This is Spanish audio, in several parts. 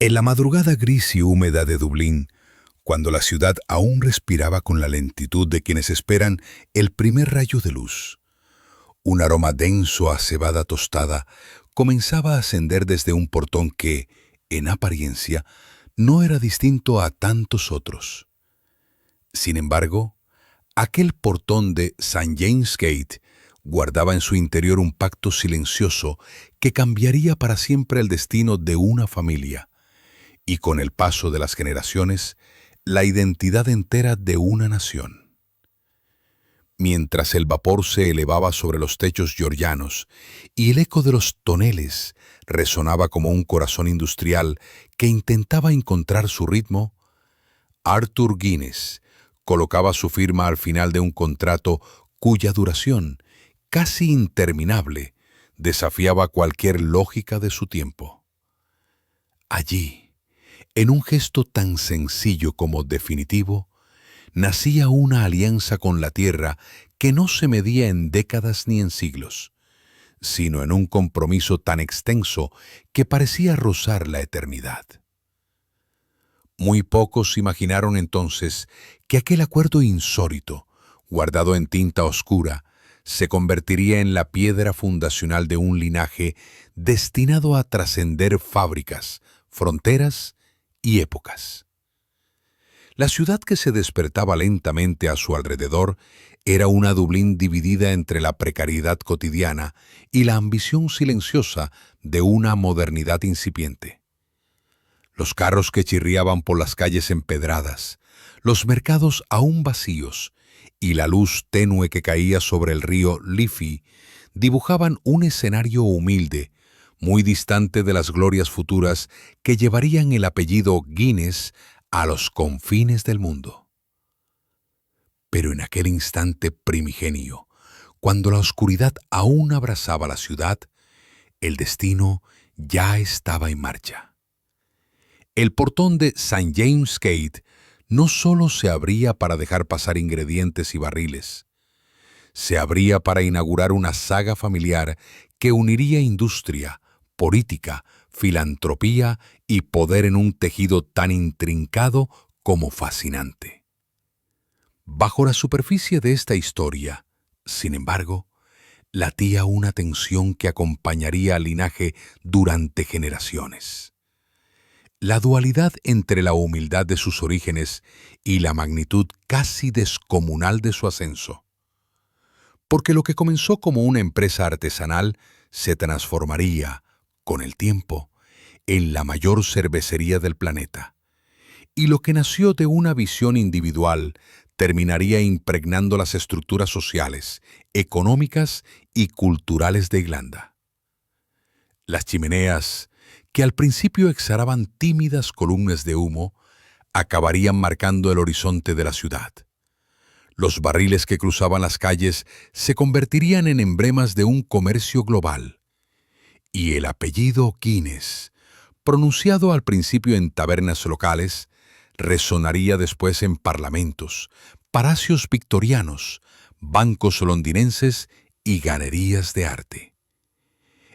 En la madrugada gris y húmeda de Dublín, cuando la ciudad aún respiraba con la lentitud de quienes esperan el primer rayo de luz, un aroma denso a cebada tostada comenzaba a ascender desde un portón que, en apariencia, no era distinto a tantos otros. Sin embargo, aquel portón de St. James Gate guardaba en su interior un pacto silencioso que cambiaría para siempre el destino de una familia y, con el paso de las generaciones, la identidad entera de una nación. Mientras el vapor se elevaba sobre los techos georgianos y el eco de los toneles resonaba como un corazón industrial que intentaba encontrar su ritmo, Arthur Guinness colocaba su firma al final de un contrato cuya duración, casi interminable, desafiaba cualquier lógica de su tiempo. Allí, en un gesto tan sencillo como definitivo, nacía una alianza con la tierra que no se medía en décadas ni en siglos, sino en un compromiso tan extenso que parecía rozar la eternidad. Muy pocos imaginaron entonces que aquel acuerdo insólito, guardado en tinta oscura, se convertiría en la piedra fundacional de un linaje destinado a trascender fábricas, fronteras y épocas. La ciudad que se despertaba lentamente a su alrededor era una Dublín dividida entre la precariedad cotidiana y la ambición silenciosa de una modernidad incipiente. Los carros que chirriaban por las calles empedradas, los mercados aún vacíos y la luz tenue que caía sobre el río Liffey dibujaban un escenario humilde, muy distante de las glorias futuras que llevarían el apellido Guinness a los confines del mundo. Pero en aquel instante primigenio, cuando la oscuridad aún abrazaba la ciudad, el destino ya estaba en marcha. El portón de St. James Gate no solo se abría para dejar pasar ingredientes y barriles, se abría para inaugurar una saga familiar que uniría industria, política, filantropía y poder en un tejido tan intrincado como fascinante. Bajo la superficie de esta historia, sin embargo, latía una tensión que acompañaría al linaje durante generaciones. La dualidad entre la humildad de sus orígenes y la magnitud casi descomunal de su ascenso. Porque lo que comenzó como una empresa artesanal se transformaría, con el tiempo, en la mayor cervecería del planeta. Y lo que nació de una visión individual terminaría impregnando las estructuras sociales, económicas y culturales de Irlanda. Las chimeneas, que al principio exhalaban tímidas columnas de humo, acabarían marcando el horizonte de la ciudad. Los barriles que cruzaban las calles se convertirían en emblemas de un comercio global. Y el apellido Guinness, pronunciado al principio en tabernas locales, resonaría después en parlamentos, palacios victorianos, bancos londinenses y galerías de arte.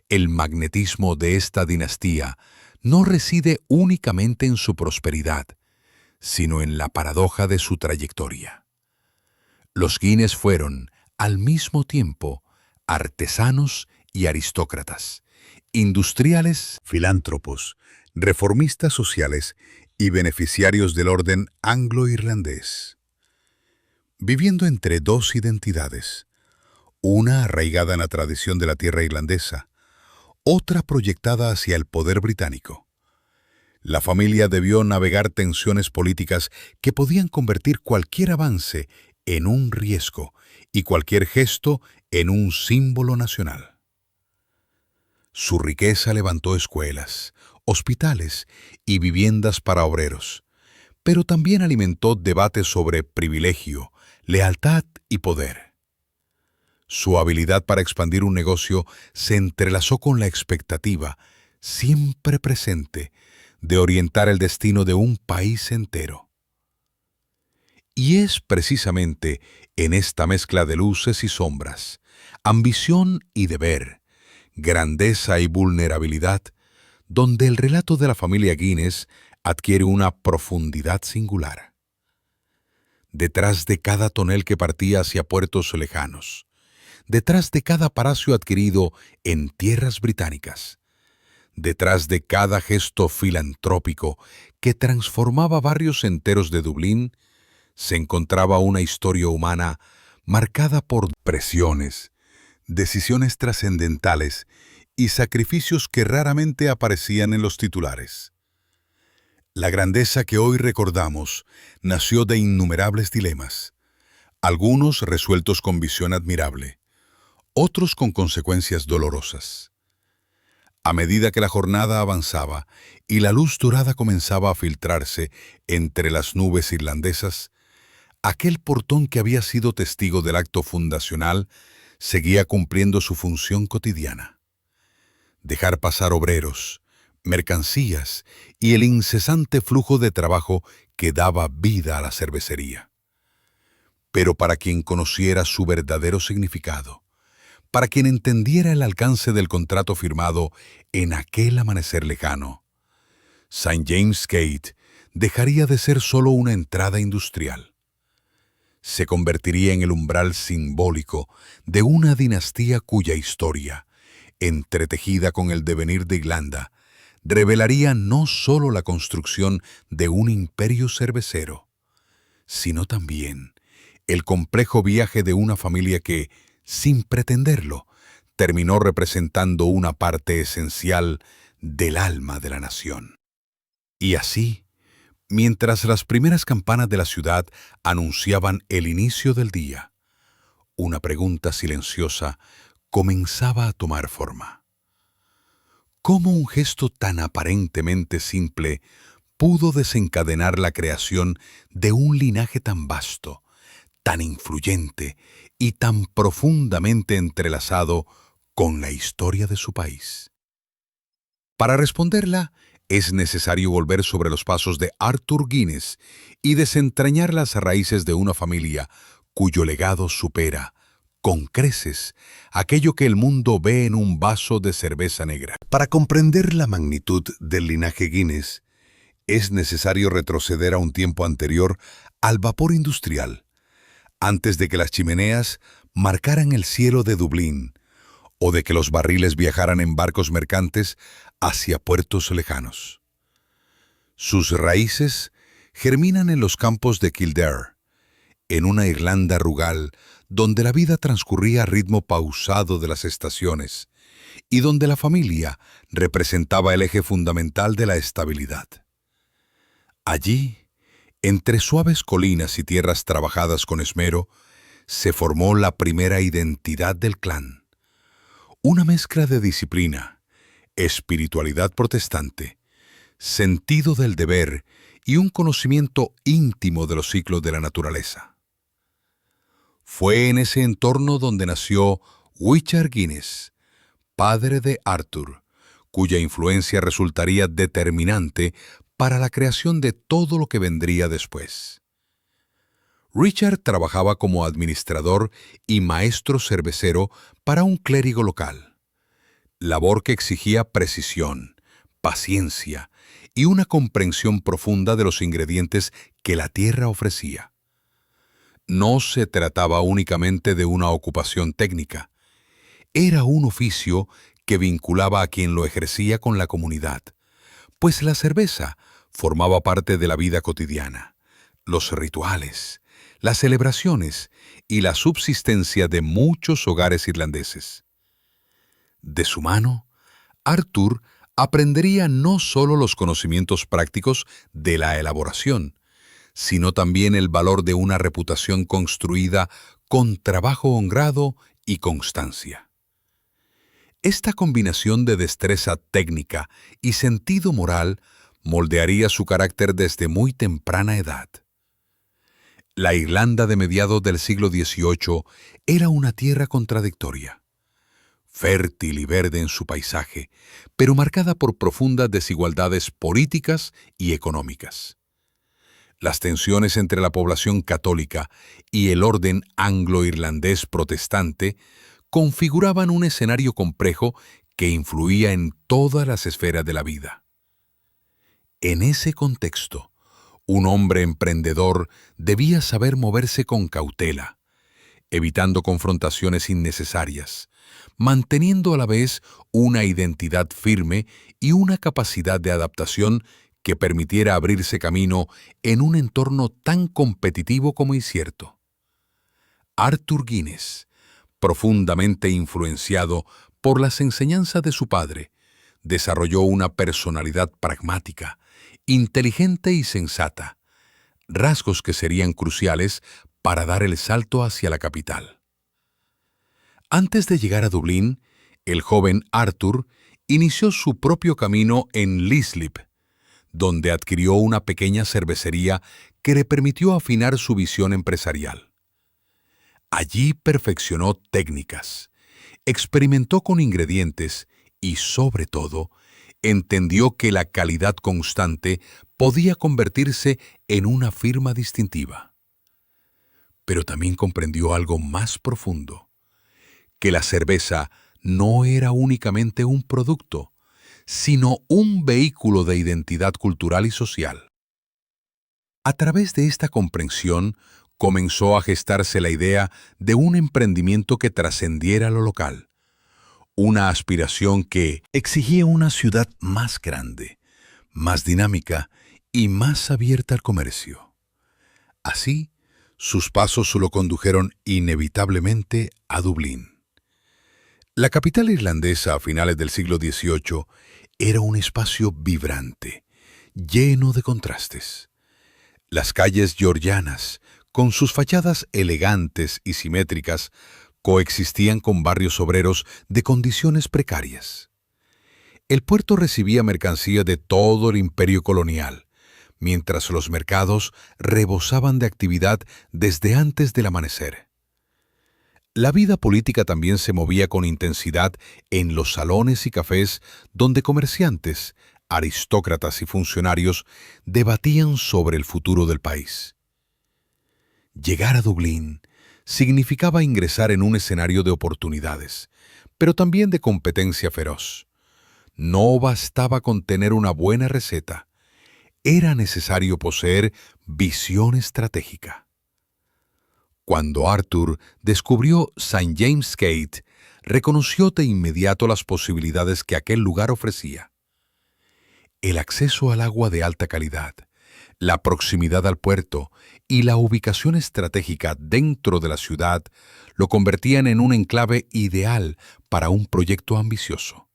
El magnetismo de esta dinastía no reside únicamente en su prosperidad, sino en la paradoja de su trayectoria. Los Guinness fueron, al mismo tiempo, artesanos y aristócratas, industriales, filántropos, reformistas sociales y beneficiarios del orden anglo-irlandés. Viviendo entre dos identidades, una arraigada en la tradición de la tierra irlandesa, otra proyectada hacia el poder británico. La familia debió navegar tensiones políticas que podían convertir cualquier avance en un riesgo y cualquier gesto en un símbolo nacional. Su riqueza levantó escuelas, hospitales y viviendas para obreros, pero también alimentó debates sobre privilegio, lealtad y poder. Su habilidad para expandir un negocio se entrelazó con la expectativa, siempre presente, de orientar el destino de un país entero. Y es precisamente en esta mezcla de luces y sombras, ambición y deber, grandeza y vulnerabilidad, donde el relato de la familia Guinness adquiere una profundidad singular. Detrás de cada tonel que partía hacia puertos lejanos, detrás de cada palacio adquirido en tierras británicas, detrás de cada gesto filantrópico que transformaba barrios enteros de Dublín, se encontraba una historia humana marcada por presiones, decisiones trascendentales y sacrificios que raramente aparecían en los titulares. La grandeza que hoy recordamos nació de innumerables dilemas, algunos resueltos con visión admirable, otros con consecuencias dolorosas. A medida que la jornada avanzaba y la luz dorada comenzaba a filtrarse entre las nubes irlandesas, aquel portón que había sido testigo del acto fundacional seguía cumpliendo su función cotidiana: dejar pasar obreros, mercancías y el incesante flujo de trabajo que daba vida a la cervecería. Pero para quien conociera su verdadero significado, para quien entendiera el alcance del contrato firmado en aquel amanecer lejano, St. James Gate dejaría de ser solo una entrada industrial. Se convertiría en el umbral simbólico de una dinastía cuya historia, entretejida con el devenir de Irlanda, revelaría no solo la construcción de un imperio cervecero, sino también el complejo viaje de una familia que, sin pretenderlo, terminó representando una parte esencial del alma de la nación. Y así, mientras las primeras campanas de la ciudad anunciaban el inicio del día, una pregunta silenciosa comenzaba a tomar forma. ¿Cómo un gesto tan aparentemente simple pudo desencadenar la creación de un linaje tan vasto, tan influyente y tan profundamente entrelazado con la historia de su país? Para responderla, es necesario volver sobre los pasos de Arthur Guinness y desentrañar las raíces de una familia cuyo legado supera, con creces, aquello que el mundo ve en un vaso de cerveza negra. Para comprender la magnitud del linaje Guinness, es necesario retroceder a un tiempo anterior al vapor industrial, antes de que las chimeneas marcaran el cielo de Dublín, o de que los barriles viajaran en barcos mercantes hacia puertos lejanos. Sus raíces germinan en los campos de Kildare, en una Irlanda rural donde la vida transcurría a ritmo pausado de las estaciones y donde la familia representaba el eje fundamental de la estabilidad. Allí, entre suaves colinas y tierras trabajadas con esmero, se formó la primera identidad del clan. Una mezcla de disciplina, espiritualidad protestante, sentido del deber y un conocimiento íntimo de los ciclos de la naturaleza. Fue en ese entorno donde nació Richard Guinness, padre de Arthur, cuya influencia resultaría determinante para la creación de todo lo que vendría después. Richard trabajaba como administrador y maestro cervecero para un clérigo local, labor que exigía precisión, paciencia y una comprensión profunda de los ingredientes que la tierra ofrecía. No se trataba únicamente de una ocupación técnica, era un oficio que vinculaba a quien lo ejercía con la comunidad, pues la cerveza formaba parte de la vida cotidiana, los rituales, las celebraciones y la subsistencia de muchos hogares irlandeses. De su mano, Arthur aprendería no solo los conocimientos prácticos de la elaboración, sino también el valor de una reputación construida con trabajo honrado y constancia. Esta combinación de destreza técnica y sentido moral moldearía su carácter desde muy temprana edad. La Irlanda de mediados del siglo XVIII era una tierra contradictoria, fértil y verde en su paisaje, pero marcada por profundas desigualdades políticas y económicas. Las tensiones entre la población católica y el orden anglo-irlandés protestante configuraban un escenario complejo que influía en todas las esferas de la vida. En ese contexto, un hombre emprendedor debía saber moverse con cautela, evitando confrontaciones innecesarias, manteniendo a la vez una identidad firme y una capacidad de adaptación que permitiera abrirse camino en un entorno tan competitivo como incierto. Arthur Guinness, profundamente influenciado por las enseñanzas de su padre, desarrolló una personalidad pragmática, inteligente y sensata, rasgos que serían cruciales para dar el salto hacia la capital. Antes de llegar a Dublín, el joven Arthur inició su propio camino en Lislip, donde adquirió una pequeña cervecería que le permitió afinar su visión empresarial. Allí perfeccionó técnicas, experimentó con ingredientes y, sobre todo, entendió que la calidad constante podía convertirse en una firma distintiva. Pero también comprendió algo más profundo, que la cerveza no era únicamente un producto, sino un vehículo de identidad cultural y social. A través de esta comprensión, comenzó a gestarse la idea de un emprendimiento que trascendiera lo local, una aspiración que exigía una ciudad más grande, más dinámica y más abierta al comercio. Así, sus pasos lo condujeron inevitablemente a Dublín. La capital irlandesa a finales del siglo XVIII era un espacio vibrante, lleno de contrastes. Las calles georgianas, con sus fachadas elegantes y simétricas, coexistían con barrios obreros de condiciones precarias. El puerto recibía mercancía de todo el imperio colonial, mientras los mercados rebosaban de actividad desde antes del amanecer. La vida política también se movía con intensidad en los salones y cafés donde comerciantes, aristócratas y funcionarios debatían sobre el futuro del país. Llegar a Dublín significaba ingresar en un escenario de oportunidades, pero también de competencia feroz. No bastaba con tener una buena receta, era necesario poseer visión estratégica. Cuando Arthur descubrió St. James Gate, reconoció de inmediato las posibilidades que aquel lugar ofrecía. El acceso al agua de alta calidad, la proximidad al puerto y la ubicación estratégica dentro de la ciudad lo convertían en un enclave ideal para un proyecto ambicioso.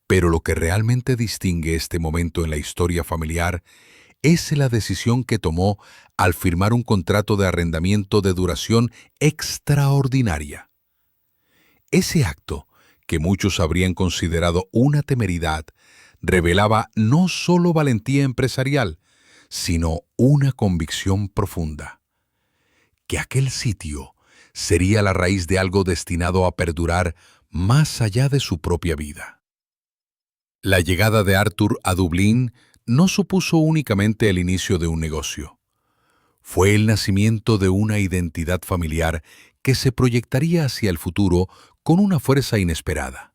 Pero lo que realmente distingue este momento en la historia familiar es la decisión que tomó al firmar un contrato de arrendamiento de duración extraordinaria. Ese acto, que muchos habrían considerado una temeridad, revelaba no solo valentía empresarial, sino una convicción profunda, que aquel sitio sería la raíz de algo destinado a perdurar más allá de su propia vida. La llegada de Arthur a Dublín no supuso únicamente el inicio de un negocio. Fue el nacimiento de una identidad familiar que se proyectaría hacia el futuro con una fuerza inesperada.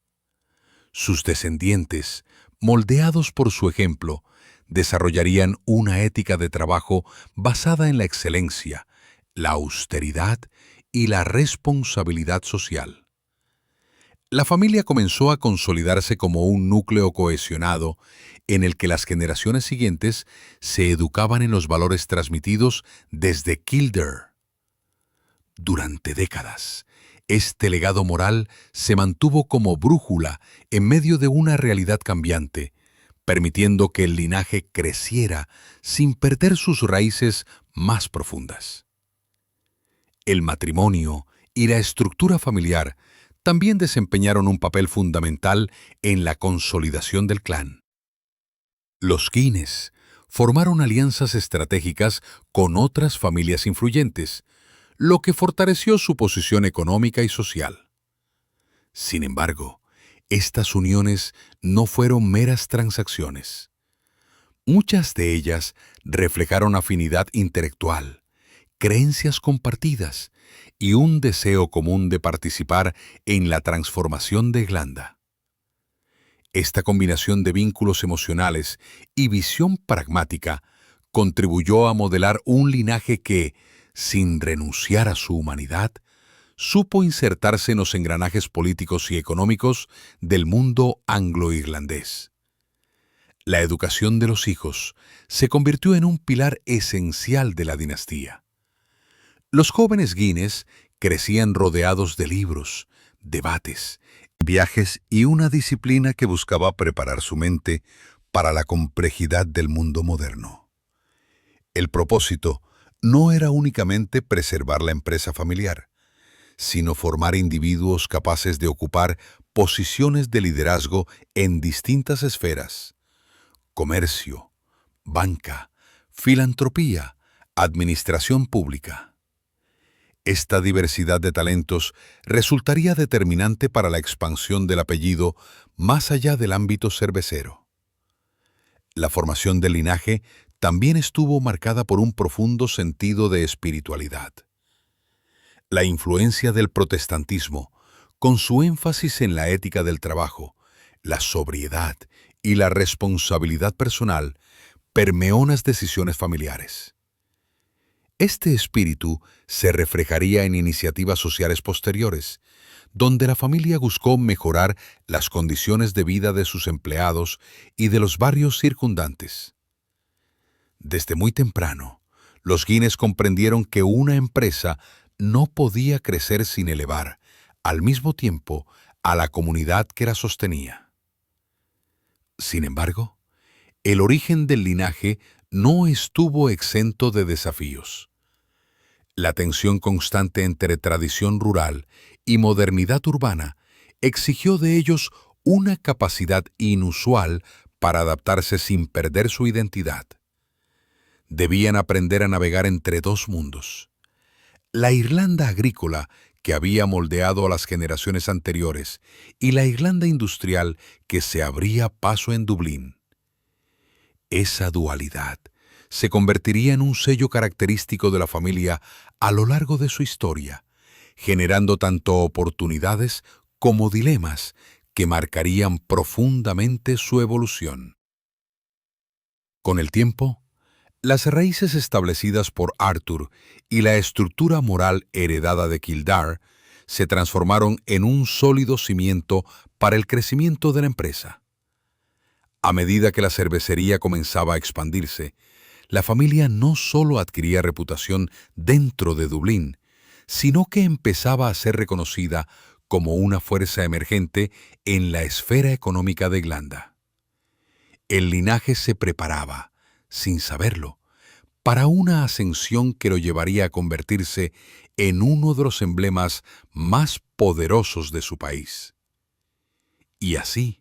Sus descendientes, moldeados por su ejemplo, desarrollarían una ética de trabajo basada en la excelencia, la austeridad y la responsabilidad social. La familia comenzó a consolidarse como un núcleo cohesionado en el que las generaciones siguientes se educaban en los valores transmitidos desde Kildare. Durante décadas, este legado moral se mantuvo como brújula en medio de una realidad cambiante, permitiendo que el linaje creciera sin perder sus raíces más profundas. El matrimonio y la estructura familiar también desempeñaron un papel fundamental en la consolidación del clan. Los Guinness formaron alianzas estratégicas con otras familias influyentes, lo que fortaleció su posición económica y social. Sin embargo, estas uniones no fueron meras transacciones. Muchas de ellas reflejaron afinidad intelectual, creencias compartidas y un deseo común de participar en la transformación de Irlanda. Esta combinación de vínculos emocionales y visión pragmática contribuyó a modelar un linaje que, sin renunciar a su humanidad, supo insertarse en los engranajes políticos y económicos del mundo anglo-irlandés. La educación de los hijos se convirtió en un pilar esencial de la dinastía. Los jóvenes Guinness crecían rodeados de libros, debates, viajes y una disciplina que buscaba preparar su mente para la complejidad del mundo moderno. El propósito no era únicamente preservar la empresa familiar, sino formar individuos capaces de ocupar posiciones de liderazgo en distintas esferas: comercio, banca, filantropía, administración pública. Esta diversidad de talentos resultaría determinante para la expansión del apellido más allá del ámbito cervecero. La formación del linaje también estuvo marcada por un profundo sentido de espiritualidad. La influencia del protestantismo, con su énfasis en la ética del trabajo, la sobriedad y la responsabilidad personal, permeó las decisiones familiares. Este espíritu se reflejaría en iniciativas sociales posteriores, donde la familia buscó mejorar las condiciones de vida de sus empleados y de los barrios circundantes. Desde muy temprano, los Guinness comprendieron que una empresa no podía crecer sin elevar, al mismo tiempo, a la comunidad que la sostenía. Sin embargo, el origen del linaje no estuvo exento de desafíos. La tensión constante entre tradición rural y modernidad urbana exigió de ellos una capacidad inusual para adaptarse sin perder su identidad. Debían aprender a navegar entre dos mundos: la Irlanda agrícola, que había moldeado a las generaciones anteriores, y la Irlanda industrial que se abría paso en Dublín. Esa dualidad se convertiría en un sello característico de la familia a lo largo de su historia, generando tanto oportunidades como dilemas que marcarían profundamente su evolución. Con el tiempo, las raíces establecidas por Arthur y la estructura moral heredada de Kildare se transformaron en un sólido cimiento para el crecimiento de la empresa. A medida que la cervecería comenzaba a expandirse, la familia no solo adquiría reputación dentro de Dublín, sino que empezaba a ser reconocida como una fuerza emergente en la esfera económica de Irlanda. El linaje se preparaba, sin saberlo, para una ascensión que lo llevaría a convertirse en uno de los emblemas más poderosos de su país. Y así,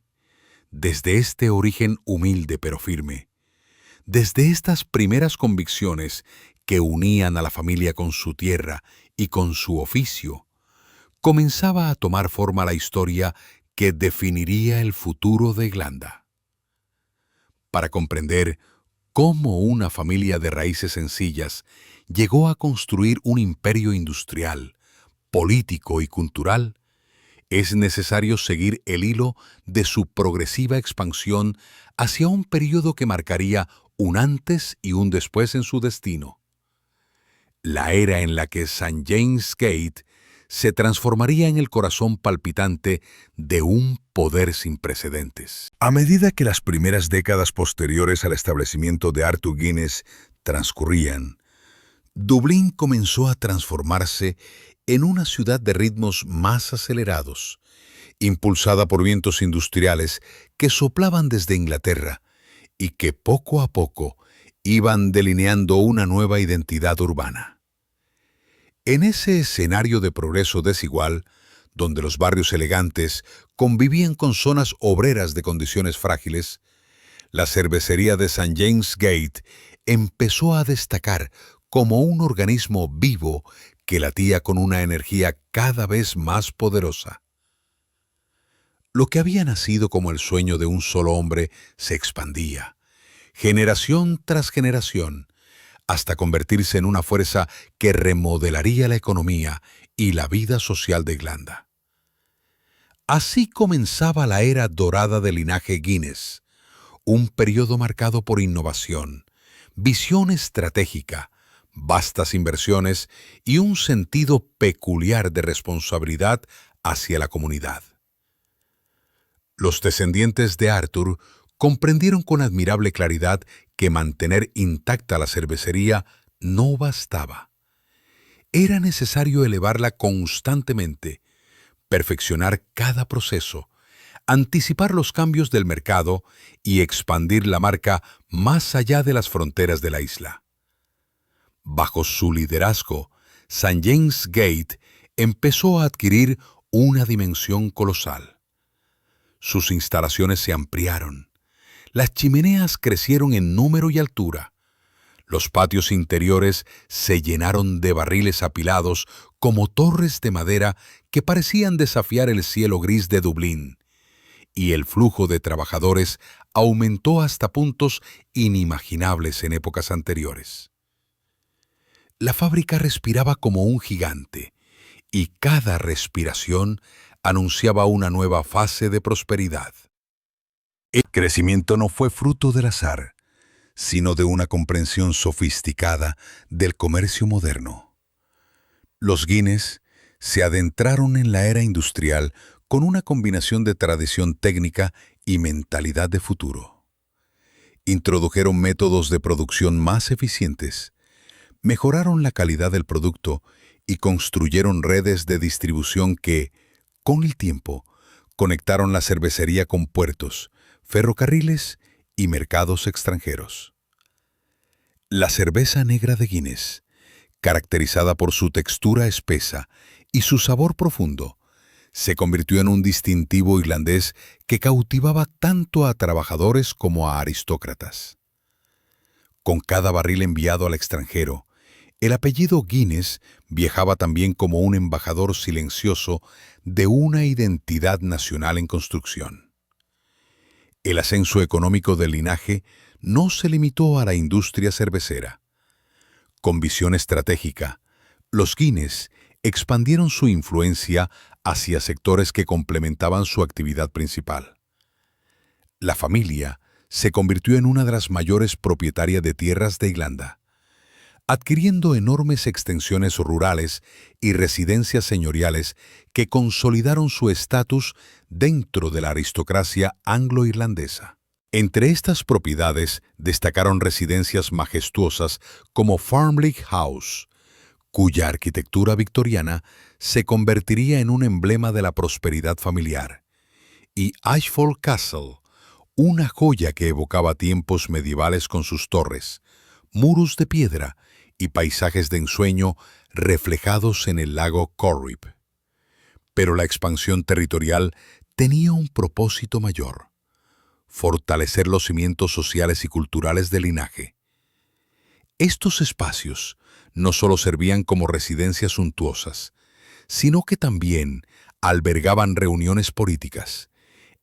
desde este origen humilde pero firme, desde estas primeras convicciones que unían a la familia con su tierra y con su oficio, comenzaba a tomar forma la historia que definiría el futuro de Irlanda. Para comprender cómo una familia de raíces sencillas llegó a construir un imperio industrial, político y cultural, es necesario seguir el hilo de su progresiva expansión hacia un período que marcaría un antes y un después en su destino. La era en la que St. James Gate se transformaría en el corazón palpitante de un poder sin precedentes. A medida que las primeras décadas posteriores al establecimiento de Arthur Guinness transcurrían, Dublín comenzó a transformarse en una ciudad de ritmos más acelerados, impulsada por vientos industriales que soplaban desde Inglaterra y que poco a poco iban delineando una nueva identidad urbana. En ese escenario de progreso desigual, donde los barrios elegantes convivían con zonas obreras de condiciones frágiles, la cervecería de St. James Gate empezó a destacar como un organismo vivo que latía con una energía cada vez más poderosa. Lo que había nacido como el sueño de un solo hombre se expandía, generación tras generación, hasta convertirse en una fuerza que remodelaría la economía y la vida social de Irlanda. Así comenzaba la era dorada del linaje Guinness, un periodo marcado por innovación, visión estratégica, vastas inversiones y un sentido peculiar de responsabilidad hacia la comunidad. Los descendientes de Arthur comprendieron con admirable claridad que mantener intacta la cervecería no bastaba. Era necesario elevarla constantemente, perfeccionar cada proceso, anticipar los cambios del mercado y expandir la marca más allá de las fronteras de la isla. Bajo su liderazgo, St. James Gate empezó a adquirir una dimensión colosal. Sus instalaciones se ampliaron. Las chimeneas crecieron en número y altura. Los patios interiores se llenaron de barriles apilados como torres de madera que parecían desafiar el cielo gris de Dublín, y el flujo de trabajadores aumentó hasta puntos inimaginables en épocas anteriores. La fábrica respiraba como un gigante, y cada respiración anunciaba una nueva fase de prosperidad. El crecimiento no fue fruto del azar, sino de una comprensión sofisticada del comercio moderno. Los Guinness se adentraron en la era industrial con una combinación de tradición técnica y mentalidad de futuro. Introdujeron métodos de producción más eficientes, mejoraron la calidad del producto y construyeron redes de distribución que, con el tiempo, conectaron la cervecería con puertos, ferrocarriles y mercados extranjeros. La cerveza negra de Guinness, caracterizada por su textura espesa y su sabor profundo, se convirtió en un distintivo irlandés que cautivaba tanto a trabajadores como a aristócratas. Con cada barril enviado al extranjero, el apellido Guinness viajaba también como un embajador silencioso de una identidad nacional en construcción. El ascenso económico del linaje no se limitó a la industria cervecera. Con visión estratégica, los Guinness expandieron su influencia hacia sectores que complementaban su actividad principal. La familia se convirtió en una de las mayores propietarias de tierras de Irlanda, adquiriendo enormes extensiones rurales y residencias señoriales que consolidaron su estatus dentro de la aristocracia anglo-irlandesa. Entre estas propiedades destacaron residencias majestuosas como Farmleigh House, cuya arquitectura victoriana se convertiría en un emblema de la prosperidad familiar, y Ashford Castle, una joya que evocaba tiempos medievales con sus torres, muros de piedra y paisajes de ensueño reflejados en el lago Corrib. Pero la expansión territorial tenía un propósito mayor: fortalecer los cimientos sociales y culturales del linaje. Estos espacios no solo servían como residencias suntuosas, sino que también albergaban reuniones políticas,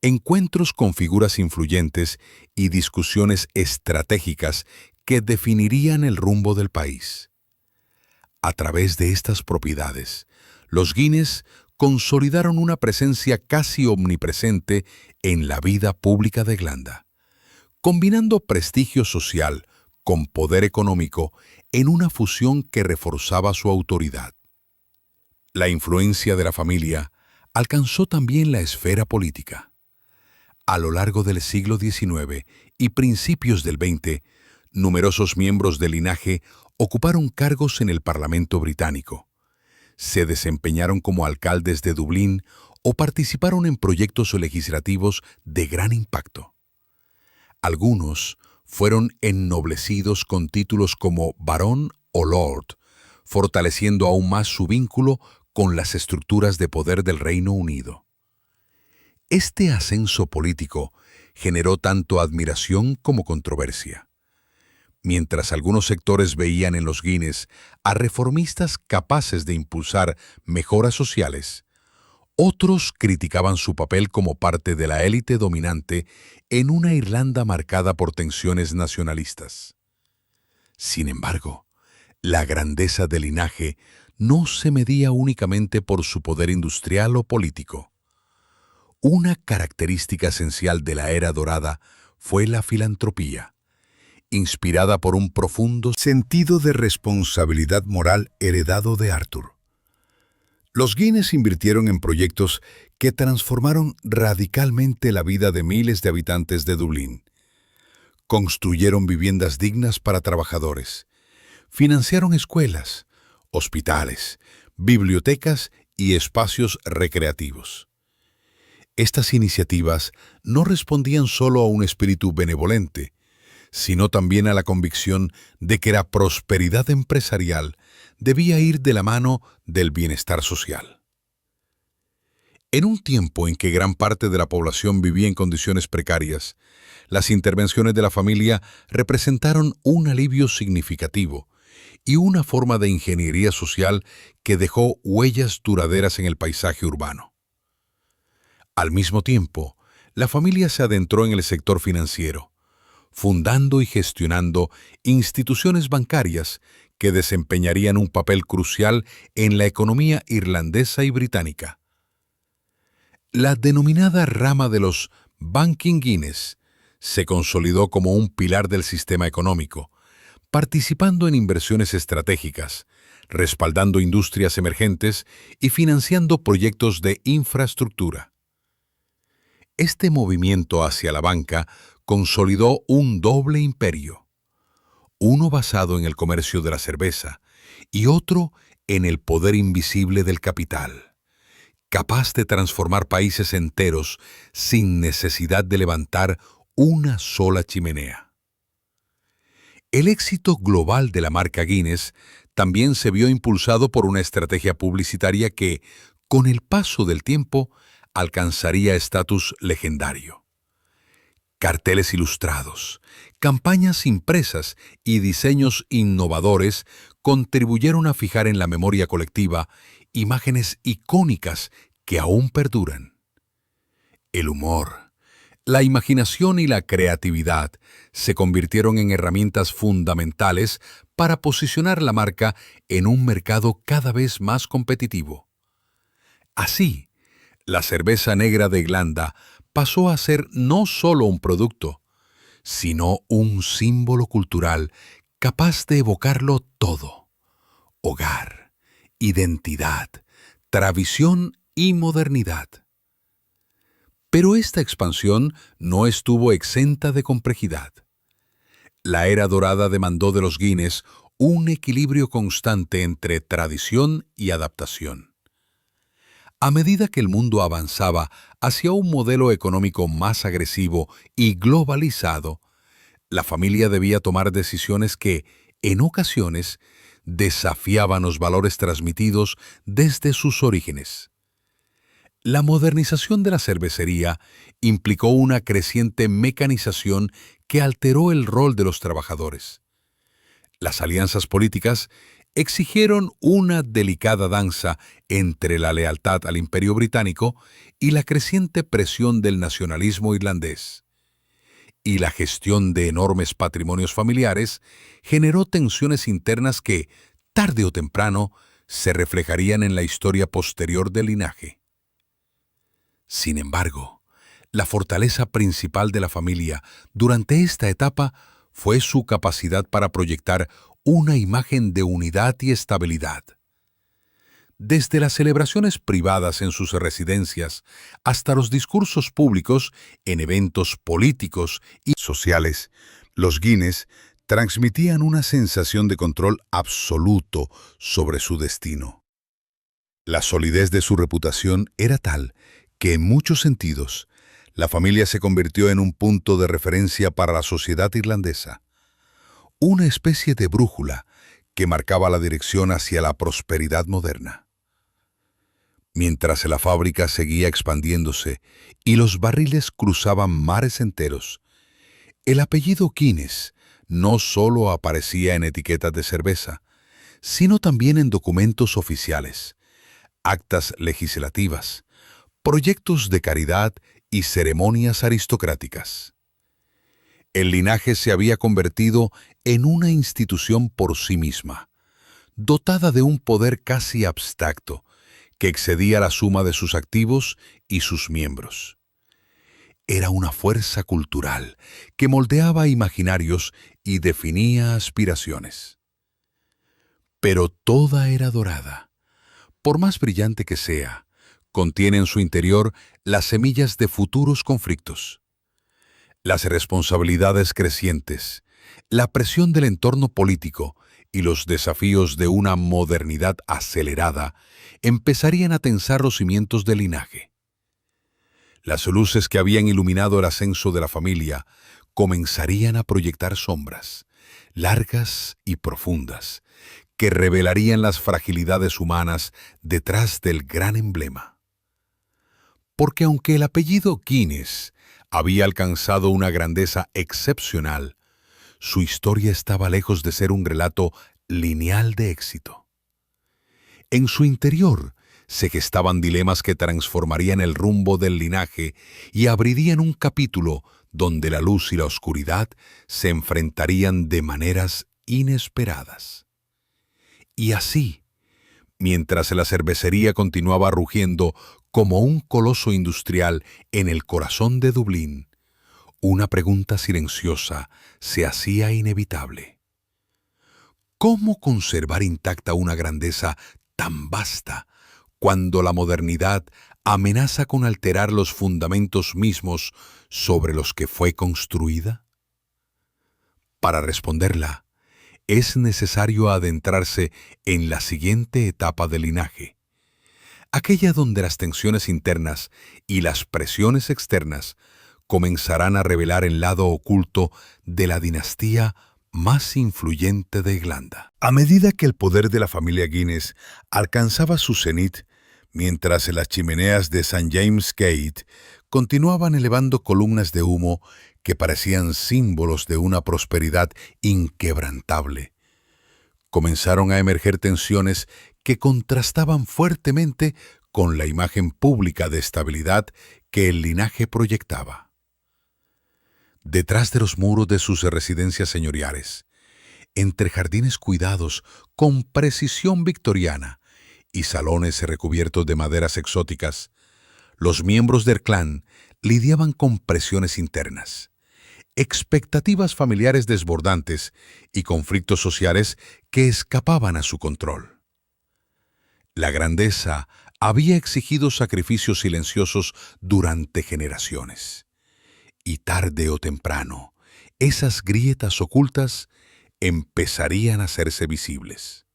encuentros con figuras influyentes y discusiones estratégicas que definirían el rumbo del país. A través de estas propiedades, los Guinness consolidaron una presencia casi omnipresente en la vida pública de Irlanda, combinando prestigio social con poder económico en una fusión que reforzaba su autoridad. La influencia de la familia alcanzó también la esfera política. A lo largo del siglo XIX y principios del XX, numerosos miembros del linaje ocuparon cargos en el Parlamento británico. Se desempeñaron como alcaldes de Dublín o participaron en proyectos legislativos de gran impacto. Algunos fueron ennoblecidos con títulos como barón o lord, fortaleciendo aún más su vínculo con las estructuras de poder del Reino Unido. Este ascenso político generó tanto admiración como controversia. Mientras algunos sectores veían en los Guinness a reformistas capaces de impulsar mejoras sociales, otros criticaban su papel como parte de la élite dominante en una Irlanda marcada por tensiones nacionalistas. Sin embargo, la grandeza del linaje no se medía únicamente por su poder industrial o político. Una característica esencial de la era dorada fue la filantropía, inspirada por un profundo sentido de responsabilidad moral heredado de Arthur. Los Guinness invirtieron en proyectos que transformaron radicalmente la vida de miles de habitantes de Dublín. Construyeron viviendas dignas para trabajadores, financiaron escuelas, hospitales, bibliotecas y espacios recreativos. Estas iniciativas no respondían solo a un espíritu benevolente, sino también a la convicción de que la prosperidad empresarial debía ir de la mano del bienestar social. En un tiempo en que gran parte de la población vivía en condiciones precarias, las intervenciones de la familia representaron un alivio significativo y una forma de ingeniería social que dejó huellas duraderas en el paisaje urbano. Al mismo tiempo, la familia se adentró en el sector financiero, fundando y gestionando instituciones bancarias que desempeñarían un papel crucial en la economía irlandesa y británica. La denominada rama de los Banking Guinness se consolidó como un pilar del sistema económico, participando en inversiones estratégicas, respaldando industrias emergentes y financiando proyectos de infraestructura. Este movimiento hacia la banca consolidó un doble imperio, uno basado en el comercio de la cerveza y otro en el poder invisible del capital, capaz de transformar países enteros sin necesidad de levantar una sola chimenea. El éxito global de la marca Guinness también se vio impulsado por una estrategia publicitaria que, con el paso del tiempo, alcanzaría estatus legendario. Carteles ilustrados, campañas impresas y diseños innovadores contribuyeron a fijar en la memoria colectiva imágenes icónicas que aún perduran. El humor, la imaginación y la creatividad se convirtieron en herramientas fundamentales para posicionar la marca en un mercado cada vez más competitivo. Así, la cerveza negra de Irlanda pasó a ser no solo un producto, sino un símbolo cultural capaz de evocarlo todo: hogar, identidad, tradición y modernidad. Pero esta expansión no estuvo exenta de complejidad. La era dorada demandó de los Guinness un equilibrio constante entre tradición y adaptación. A medida que el mundo avanzaba hacia un modelo económico más agresivo y globalizado, la familia debía tomar decisiones que, en ocasiones, desafiaban los valores transmitidos desde sus orígenes. La modernización de la cervecería implicó una creciente mecanización que alteró el rol de los trabajadores. Las alianzas políticas exigieron una delicada danza entre la lealtad al Imperio Británico y la creciente presión del nacionalismo irlandés. Y la gestión de enormes patrimonios familiares generó tensiones internas que, tarde o temprano, se reflejarían en la historia posterior del linaje. Sin embargo, la fortaleza principal de la familia durante esta etapa fue su capacidad para proyectar una imagen de unidad y estabilidad. Desde las celebraciones privadas en sus residencias hasta los discursos públicos en eventos políticos y sociales, los Guinness transmitían una sensación de control absoluto sobre su destino. La solidez de su reputación era tal que, en muchos sentidos, la familia se convirtió en un punto de referencia para la sociedad irlandesa, una especie de brújula que marcaba la dirección hacia la prosperidad moderna. Mientras la fábrica seguía expandiéndose y los barriles cruzaban mares enteros, el apellido Guinness no solo aparecía en etiquetas de cerveza, sino también en documentos oficiales, actas legislativas, proyectos de caridad y ceremonias aristocráticas. El linaje se había convertido en una institución por sí misma, dotada de un poder casi abstracto, que excedía la suma de sus activos y sus miembros. Era una fuerza cultural que moldeaba imaginarios y definía aspiraciones. Pero toda era dorada. Por más brillante que sea, contiene en su interior las semillas de futuros conflictos. Las responsabilidades crecientes, la presión del entorno político y los desafíos de una modernidad acelerada empezarían a tensar los cimientos del linaje. Las luces que habían iluminado el ascenso de la familia comenzarían a proyectar sombras, largas y profundas, que revelarían las fragilidades humanas detrás del gran emblema. Porque aunque el apellido Guinness había alcanzado una grandeza excepcional, su historia estaba lejos de ser un relato lineal de éxito. En su interior se gestaban dilemas que transformarían el rumbo del linaje y abrirían un capítulo donde la luz y la oscuridad se enfrentarían de maneras inesperadas. Y así, mientras la cervecería continuaba rugiendo como un coloso industrial en el corazón de Dublín, una pregunta silenciosa se hacía inevitable. ¿Cómo conservar intacta una grandeza tan vasta cuando la modernidad amenaza con alterar los fundamentos mismos sobre los que fue construida? Para responderla, es necesario adentrarse en la siguiente etapa del linaje, aquella donde las tensiones internas y las presiones externas comenzarán a revelar el lado oculto de la dinastía más influyente de Irlanda. A medida que el poder de la familia Guinness alcanzaba su cenit, mientras las chimeneas de St. James Gate continuaban elevando columnas de humo que parecían símbolos de una prosperidad inquebrantable, comenzaron a emerger tensiones que contrastaban fuertemente con la imagen pública de estabilidad que el linaje proyectaba. Detrás de los muros de sus residencias señoriales, entre jardines cuidados con precisión victoriana y salones recubiertos de maderas exóticas, los miembros del clan lidiaban con presiones internas, expectativas familiares desbordantes y conflictos sociales que escapaban a su control. La grandeza había exigido sacrificios silenciosos durante generaciones. Y tarde o temprano, esas grietas ocultas empezarían a hacerse visibles.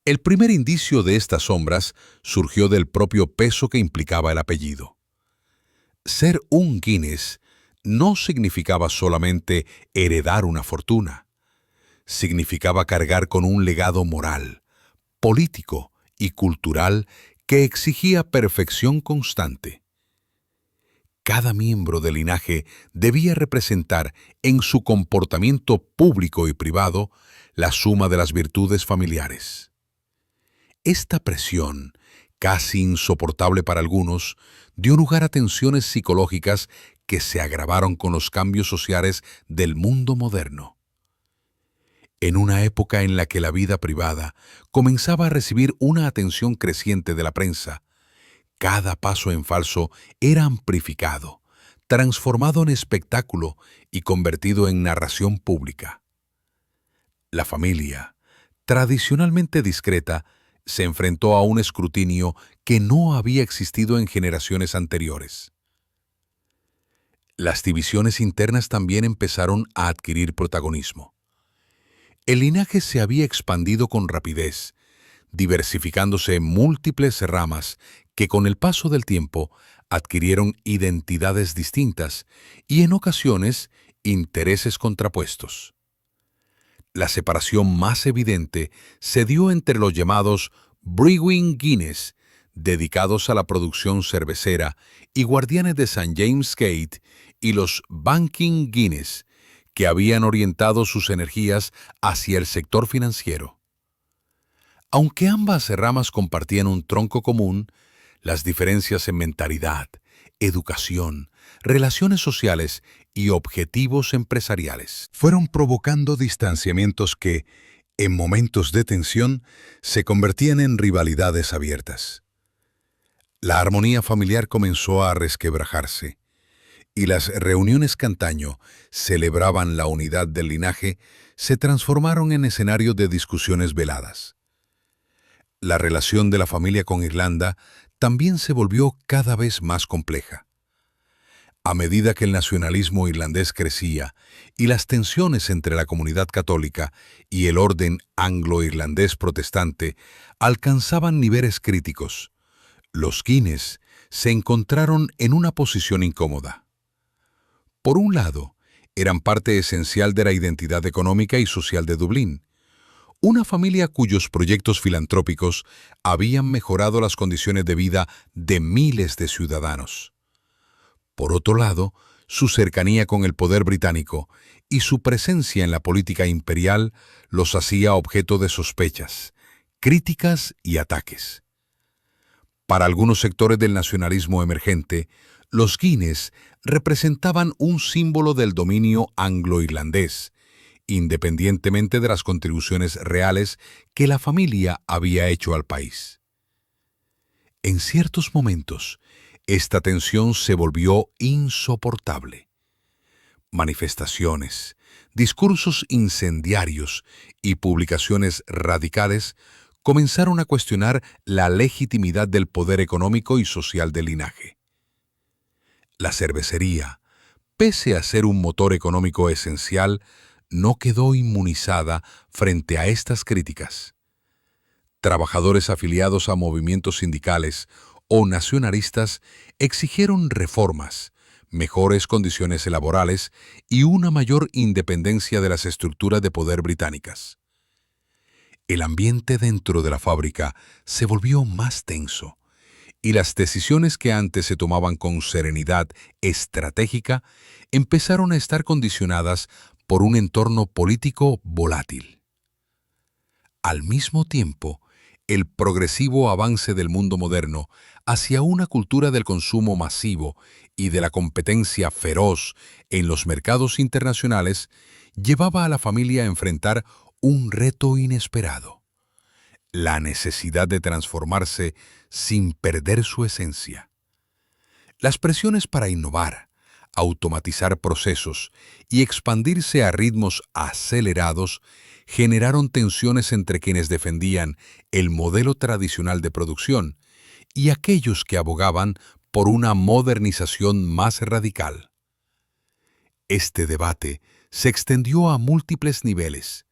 El primer indicio de estas sombras surgió del propio peso que implicaba el apellido. Ser un Guinness no significaba solamente heredar una fortuna. Significaba cargar con un legado moral, político y cultural que exigía perfección constante. Cada miembro del linaje debía representar en su comportamiento público y privado la suma de las virtudes familiares. Esta presión, casi insoportable para algunos, dio lugar a tensiones psicológicas que se agravaron con los cambios sociales del mundo moderno. En una época en la que la vida privada comenzaba a recibir una atención creciente de la prensa, cada paso en falso era amplificado, transformado en espectáculo y convertido en narración pública. La familia, tradicionalmente discreta, se enfrentó a un escrutinio que no había existido en generaciones anteriores. Las divisiones internas también empezaron a adquirir protagonismo. El linaje se había expandido con rapidez, diversificándose en múltiples ramas que con el paso del tiempo adquirieron identidades distintas y en ocasiones intereses contrapuestos. La separación más evidente se dio entre los llamados Brewing Guinness, dedicados a la producción cervecera y guardianes de St. James Gate, y los Banking Guinness, que habían orientado sus energías hacia el sector financiero. Aunque ambas ramas compartían un tronco común, las diferencias en mentalidad, educación, relaciones sociales y objetivos empresariales fueron provocando distanciamientos que, en momentos de tensión, se convertían en rivalidades abiertas. La armonía familiar comenzó a resquebrajarse, y las reuniones que antaño celebraban la unidad del linaje se transformaron en escenario de discusiones veladas. La relación de la familia con Irlanda también se volvió cada vez más compleja. A medida que el nacionalismo irlandés crecía y las tensiones entre la comunidad católica y el orden anglo-irlandés protestante alcanzaban niveles críticos, los Guinness se encontraron en una posición incómoda. Por un lado, eran parte esencial de la identidad económica y social de Dublín, una familia cuyos proyectos filantrópicos habían mejorado las condiciones de vida de miles de ciudadanos. Por otro lado, su cercanía con el poder británico y su presencia en la política imperial los hacía objeto de sospechas, críticas y ataques. Para algunos sectores del nacionalismo emergente, los Guinness representaban un símbolo del dominio anglo-irlandés, independientemente de las contribuciones reales que la familia había hecho al país. En ciertos momentos, esta tensión se volvió insoportable. Manifestaciones, discursos incendiarios y publicaciones radicales comenzaron a cuestionar la legitimidad del poder económico y social del linaje. La cervecería, pese a ser un motor económico esencial, no quedó inmunizada frente a estas críticas. Trabajadores afiliados a movimientos sindicales o nacionalistas exigieron reformas, mejores condiciones laborales y una mayor independencia de las estructuras de poder británicas. El ambiente dentro de la fábrica se volvió más tenso, y las decisiones que antes se tomaban con serenidad estratégica empezaron a estar condicionadas por un entorno político volátil. Al mismo tiempo, el progresivo avance del mundo moderno hacia una cultura del consumo masivo y de la competencia feroz en los mercados internacionales llevaba a la familia a enfrentar un reto inesperado: la necesidad de transformarse sin perder su esencia. Las presiones para innovar, automatizar procesos y expandirse a ritmos acelerados generaron tensiones entre quienes defendían el modelo tradicional de producción y aquellos que abogaban por una modernización más radical. Este debate se extendió a múltiples niveles,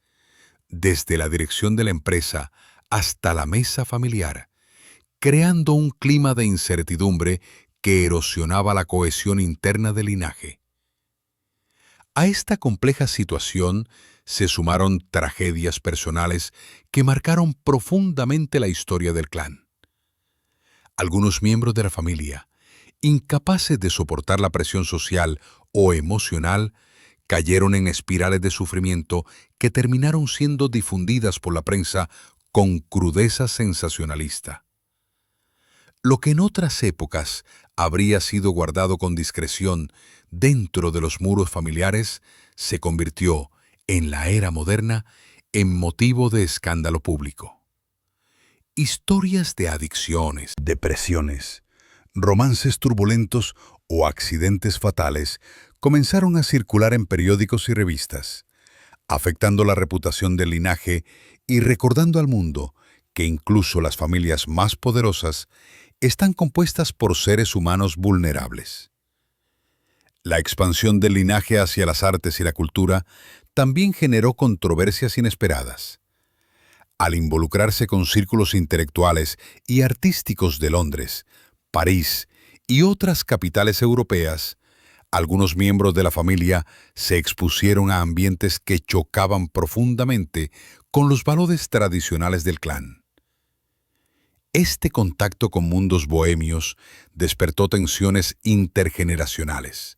desde la dirección de la empresa hasta la mesa familiar, creando un clima de incertidumbre que erosionaba la cohesión interna del linaje. A esta compleja situación se sumaron tragedias personales que marcaron profundamente la historia del clan. Algunos miembros de la familia, incapaces de soportar la presión social o emocional, cayeron en espirales de sufrimiento que terminaron siendo difundidas por la prensa con crudeza sensacionalista. Lo que en otras épocas habría sido guardado con discreción dentro de los muros familiares se convirtió, en la era moderna, en motivo de escándalo público. Historias de adicciones, depresiones, romances turbulentos o accidentes fatales comenzaron a circular en periódicos y revistas, afectando la reputación del linaje y recordando al mundo que incluso las familias más poderosas están compuestas por seres humanos vulnerables. La expansión del linaje hacia las artes y la cultura también generó controversias inesperadas. Al involucrarse con círculos intelectuales y artísticos de Londres, París y otras capitales europeas, algunos miembros de la familia se expusieron a ambientes que chocaban profundamente con los valores tradicionales del clan. Este contacto con mundos bohemios despertó tensiones intergeneracionales,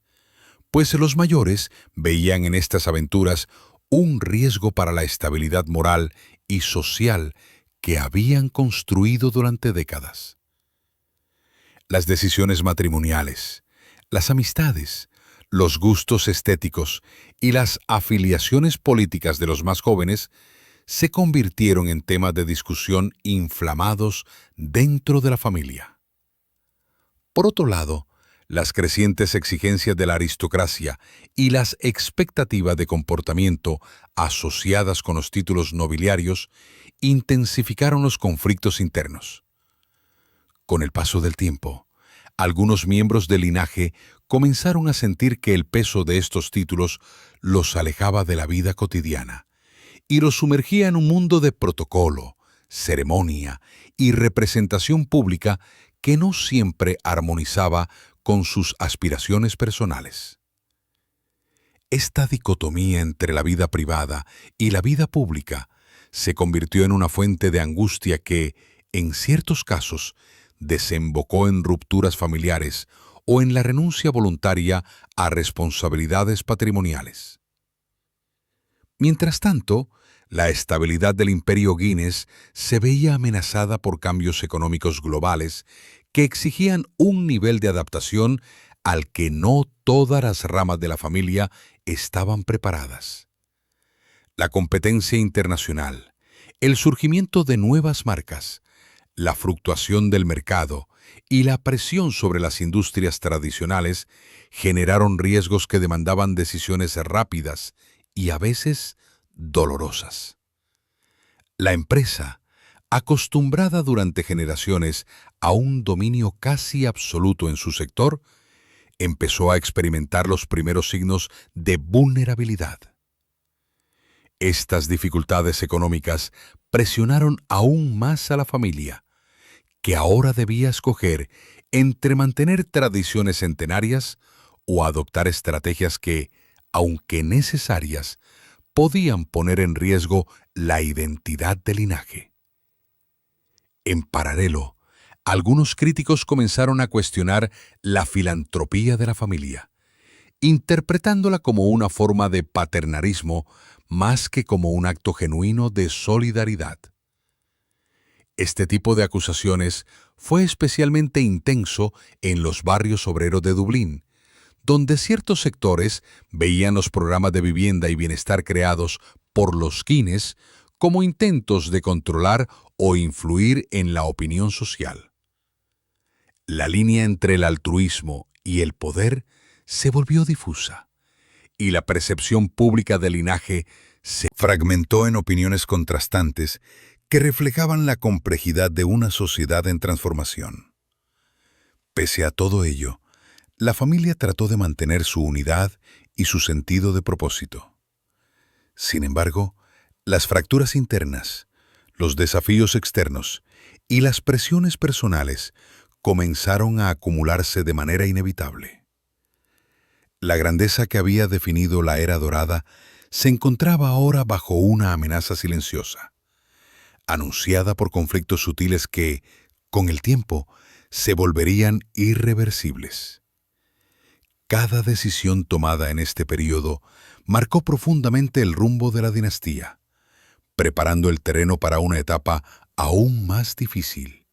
pues los mayores veían en estas aventuras un riesgo para la estabilidad moral y social que habían construido durante décadas. Las decisiones matrimoniales, las amistades, los gustos estéticos y las afiliaciones políticas de los más jóvenes se convirtieron en temas de discusión inflamados dentro de la familia. Por otro lado, las crecientes exigencias de la aristocracia y las expectativas de comportamiento asociadas con los títulos nobiliarios intensificaron los conflictos internos. Con el paso del tiempo, algunos miembros del linaje comenzaron a sentir que el peso de estos títulos los alejaba de la vida cotidiana y los sumergía en un mundo de protocolo, ceremonia y representación pública que no siempre armonizaba con sus aspiraciones personales. Esta dicotomía entre la vida privada y la vida pública se convirtió en una fuente de angustia que, en ciertos casos, desembocó en rupturas familiares o en la renuncia voluntaria a responsabilidades patrimoniales. Mientras tanto, la estabilidad del imperio Guinness se veía amenazada por cambios económicos globales que exigían un nivel de adaptación al que no todas las ramas de la familia estaban preparadas. La competencia internacional, el surgimiento de nuevas marcas, la fluctuación del mercado y la presión sobre las industrias tradicionales generaron riesgos que demandaban decisiones rápidas y a veces dolorosas. La empresa, acostumbrada durante generaciones a un dominio casi absoluto en su sector, empezó a experimentar los primeros signos de vulnerabilidad. Estas dificultades económicas presionaron aún más a la familia, que ahora debía escoger entre mantener tradiciones centenarias o adoptar estrategias que, aunque necesarias, podían poner en riesgo la identidad del linaje. En paralelo, algunos críticos comenzaron a cuestionar la filantropía de la familia, interpretándola como una forma de paternalismo más que como un acto genuino de solidaridad. Este tipo de acusaciones fue especialmente intenso en los barrios obreros de Dublín, donde ciertos sectores veían los programas de vivienda y bienestar creados por los Guinness como intentos de controlar o influir en la opinión social. La línea entre el altruismo y el poder se volvió difusa, y la percepción pública del linaje se fragmentó en opiniones contrastantes que reflejaban la complejidad de una sociedad en transformación. Pese a todo ello, la familia trató de mantener su unidad y su sentido de propósito. Sin embargo, las fracturas internas, los desafíos externos y las presiones personales comenzaron a acumularse de manera inevitable. La grandeza que había definido la era dorada se encontraba ahora bajo una amenaza silenciosa, anunciada por conflictos sutiles que, con el tiempo, se volverían irreversibles. Cada decisión tomada en este periodo marcó profundamente el rumbo de la dinastía, preparando el terreno para una etapa aún más difícil,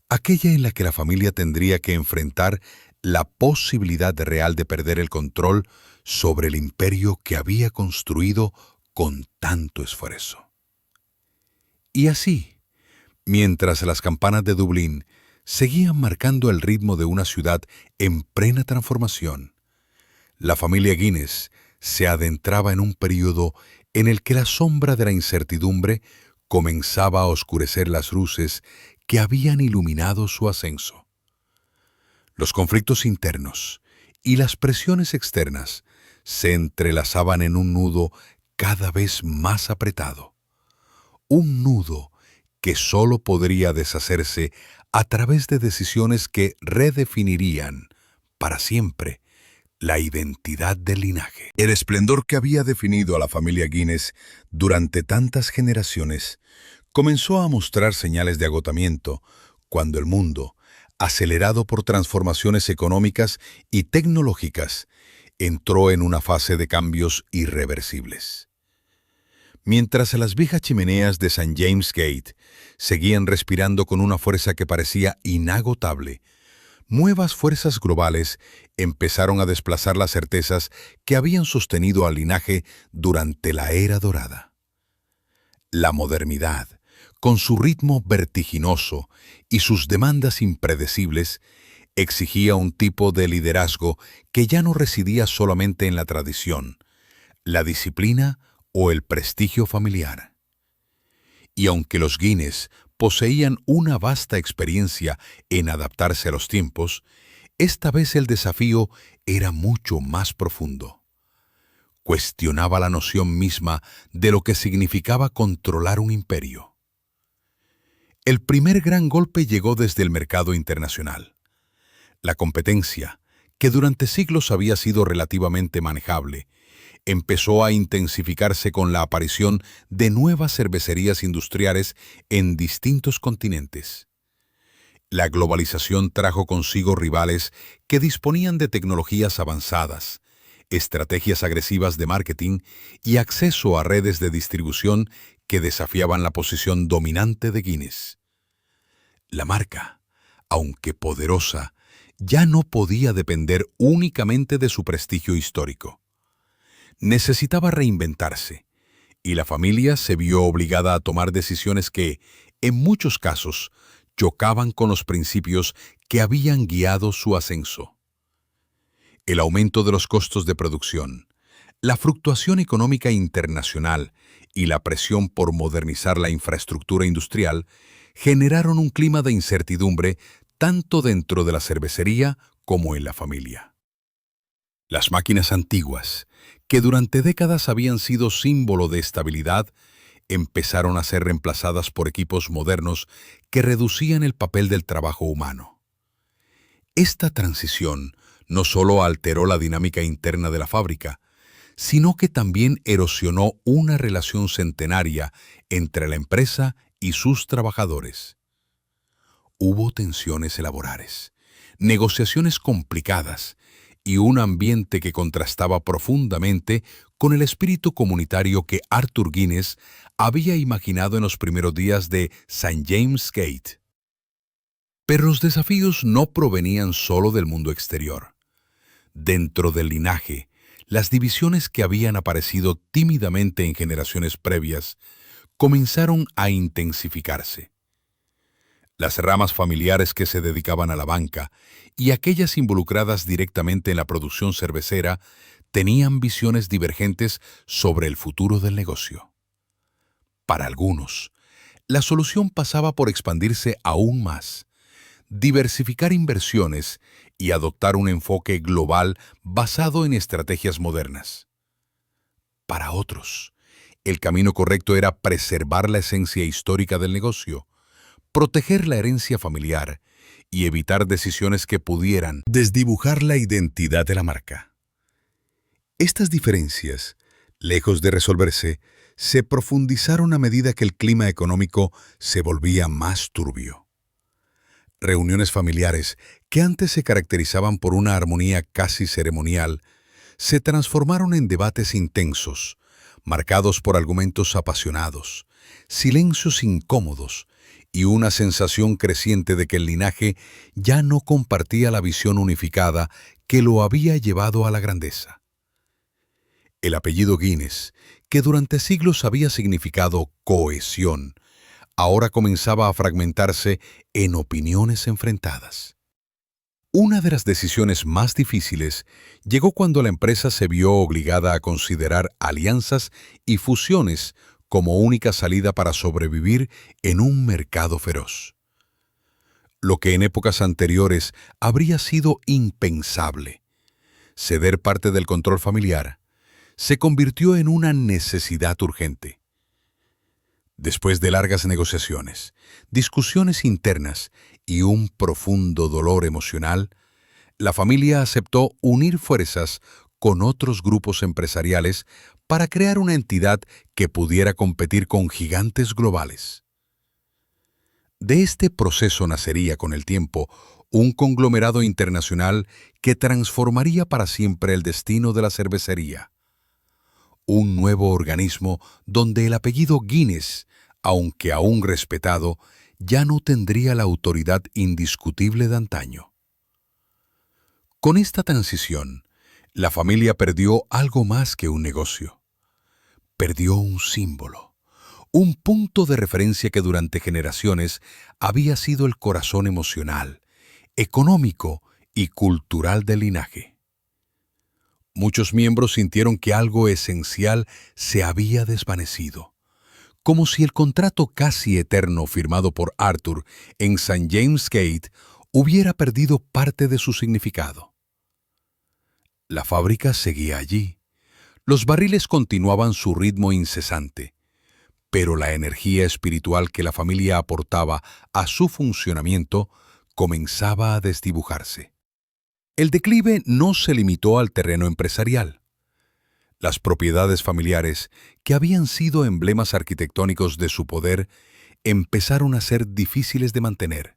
aquella en la que la familia tendría que enfrentar la posibilidad real de perder el control sobre el imperio que había construido con tanto esfuerzo. Y así, mientras las campanas de Dublín seguían marcando el ritmo de una ciudad en plena transformación, la familia Guinness se adentraba en un período en el que la sombra de la incertidumbre comenzaba a oscurecer las luces que habían iluminado su ascenso. Los conflictos internos y las presiones externas se entrelazaban en un nudo cada vez más apretado. Un nudo que solo podría deshacerse a través de decisiones que redefinirían, para siempre, la identidad del linaje. El esplendor que había definido a la familia Guinness durante tantas generaciones comenzó a mostrar señales de agotamiento cuando el mundo, acelerado por transformaciones económicas y tecnológicas, entró en una fase de cambios irreversibles. Mientras las viejas chimeneas de St. James Gate seguían respirando con una fuerza que parecía inagotable, nuevas fuerzas globales empezaron a desplazar las certezas que habían sostenido al linaje durante la era dorada. La modernidad, con su ritmo vertiginoso y sus demandas impredecibles, exigía un tipo de liderazgo que ya no residía solamente en la tradición, la disciplina o el prestigio familiar. Y aunque los Guinness poseían una vasta experiencia en adaptarse a los tiempos, esta vez el desafío era mucho más profundo. Cuestionaba la noción misma de lo que significaba controlar un imperio. El primer gran golpe llegó desde el mercado internacional. La competencia, que durante siglos había sido relativamente manejable, empezó a intensificarse con la aparición de nuevas cervecerías industriales en distintos continentes. La globalización trajo consigo rivales que disponían de tecnologías avanzadas, estrategias agresivas de marketing y acceso a redes de distribución que desafiaban la posición dominante de Guinness. La marca, aunque poderosa, ya no podía depender únicamente de su prestigio histórico. Necesitaba reinventarse, y la familia se vio obligada a tomar decisiones que, en muchos casos, chocaban con los principios que habían guiado su ascenso. El aumento de los costos de producción, la fluctuación económica internacional y la presión por modernizar la infraestructura industrial generaron un clima de incertidumbre tanto dentro de la cervecería como en la familia. Las máquinas antiguas, que durante décadas habían sido símbolo de estabilidad, empezaron a ser reemplazadas por equipos modernos que reducían el papel del trabajo humano. Esta transición no solo alteró la dinámica interna de la fábrica, sino que también erosionó una relación centenaria entre la empresa y sus trabajadores. Hubo tensiones laborales, negociaciones complicadas y un ambiente que contrastaba profundamente con el espíritu comunitario que Arthur Guinness había imaginado en los primeros días de St. James Gate. Pero los desafíos no provenían solo del mundo exterior. Dentro del linaje, las divisiones que habían aparecido tímidamente en generaciones previas comenzaron a intensificarse. Las ramas familiares que se dedicaban a la banca y aquellas involucradas directamente en la producción cervecera tenían visiones divergentes sobre el futuro del negocio. Para algunos, la solución pasaba por expandirse aún más, diversificar inversiones y adoptar un enfoque global basado en estrategias modernas. Para otros, el camino correcto era preservar la esencia histórica del negocio, proteger la herencia familiar y evitar decisiones que pudieran desdibujar la identidad de la marca. Estas diferencias, lejos de resolverse, se profundizaron a medida que el clima económico se volvía más turbio. Reuniones familiares, que antes se caracterizaban por una armonía casi ceremonial, se transformaron en debates intensos, marcados por argumentos apasionados, silencios incómodos y una sensación creciente de que el linaje ya no compartía la visión unificada que lo había llevado a la grandeza. El apellido Guinness, que durante siglos había significado cohesión, ahora comenzaba a fragmentarse en opiniones enfrentadas. Una de las decisiones más difíciles llegó cuando la empresa se vio obligada a considerar alianzas y fusiones como única salida para sobrevivir en un mercado feroz. Lo que en épocas anteriores habría sido impensable, ceder parte del control familiar, se convirtió en una necesidad urgente. Después de largas negociaciones, discusiones internas y un profundo dolor emocional, la familia aceptó unir fuerzas con otros grupos empresariales para crear una entidad que pudiera competir con gigantes globales. De este proceso nacería con el tiempo un conglomerado internacional que transformaría para siempre el destino de la cervecería. Un nuevo organismo donde el apellido Guinness, aunque aún respetado, ya no tendría la autoridad indiscutible de antaño. Con esta transición, la familia perdió algo más que un negocio. Perdió un símbolo, un punto de referencia que durante generaciones había sido el corazón emocional, económico y cultural del linaje. Muchos miembros sintieron que algo esencial se había desvanecido, como si el contrato casi eterno firmado por Arthur en St. James Gate hubiera perdido parte de su significado. La fábrica seguía allí. Los barriles continuaban su ritmo incesante, pero la energía espiritual que la familia aportaba a su funcionamiento comenzaba a desdibujarse. El declive no se limitó al terreno empresarial. Las propiedades familiares, que habían sido emblemas arquitectónicos de su poder, empezaron a ser difíciles de mantener.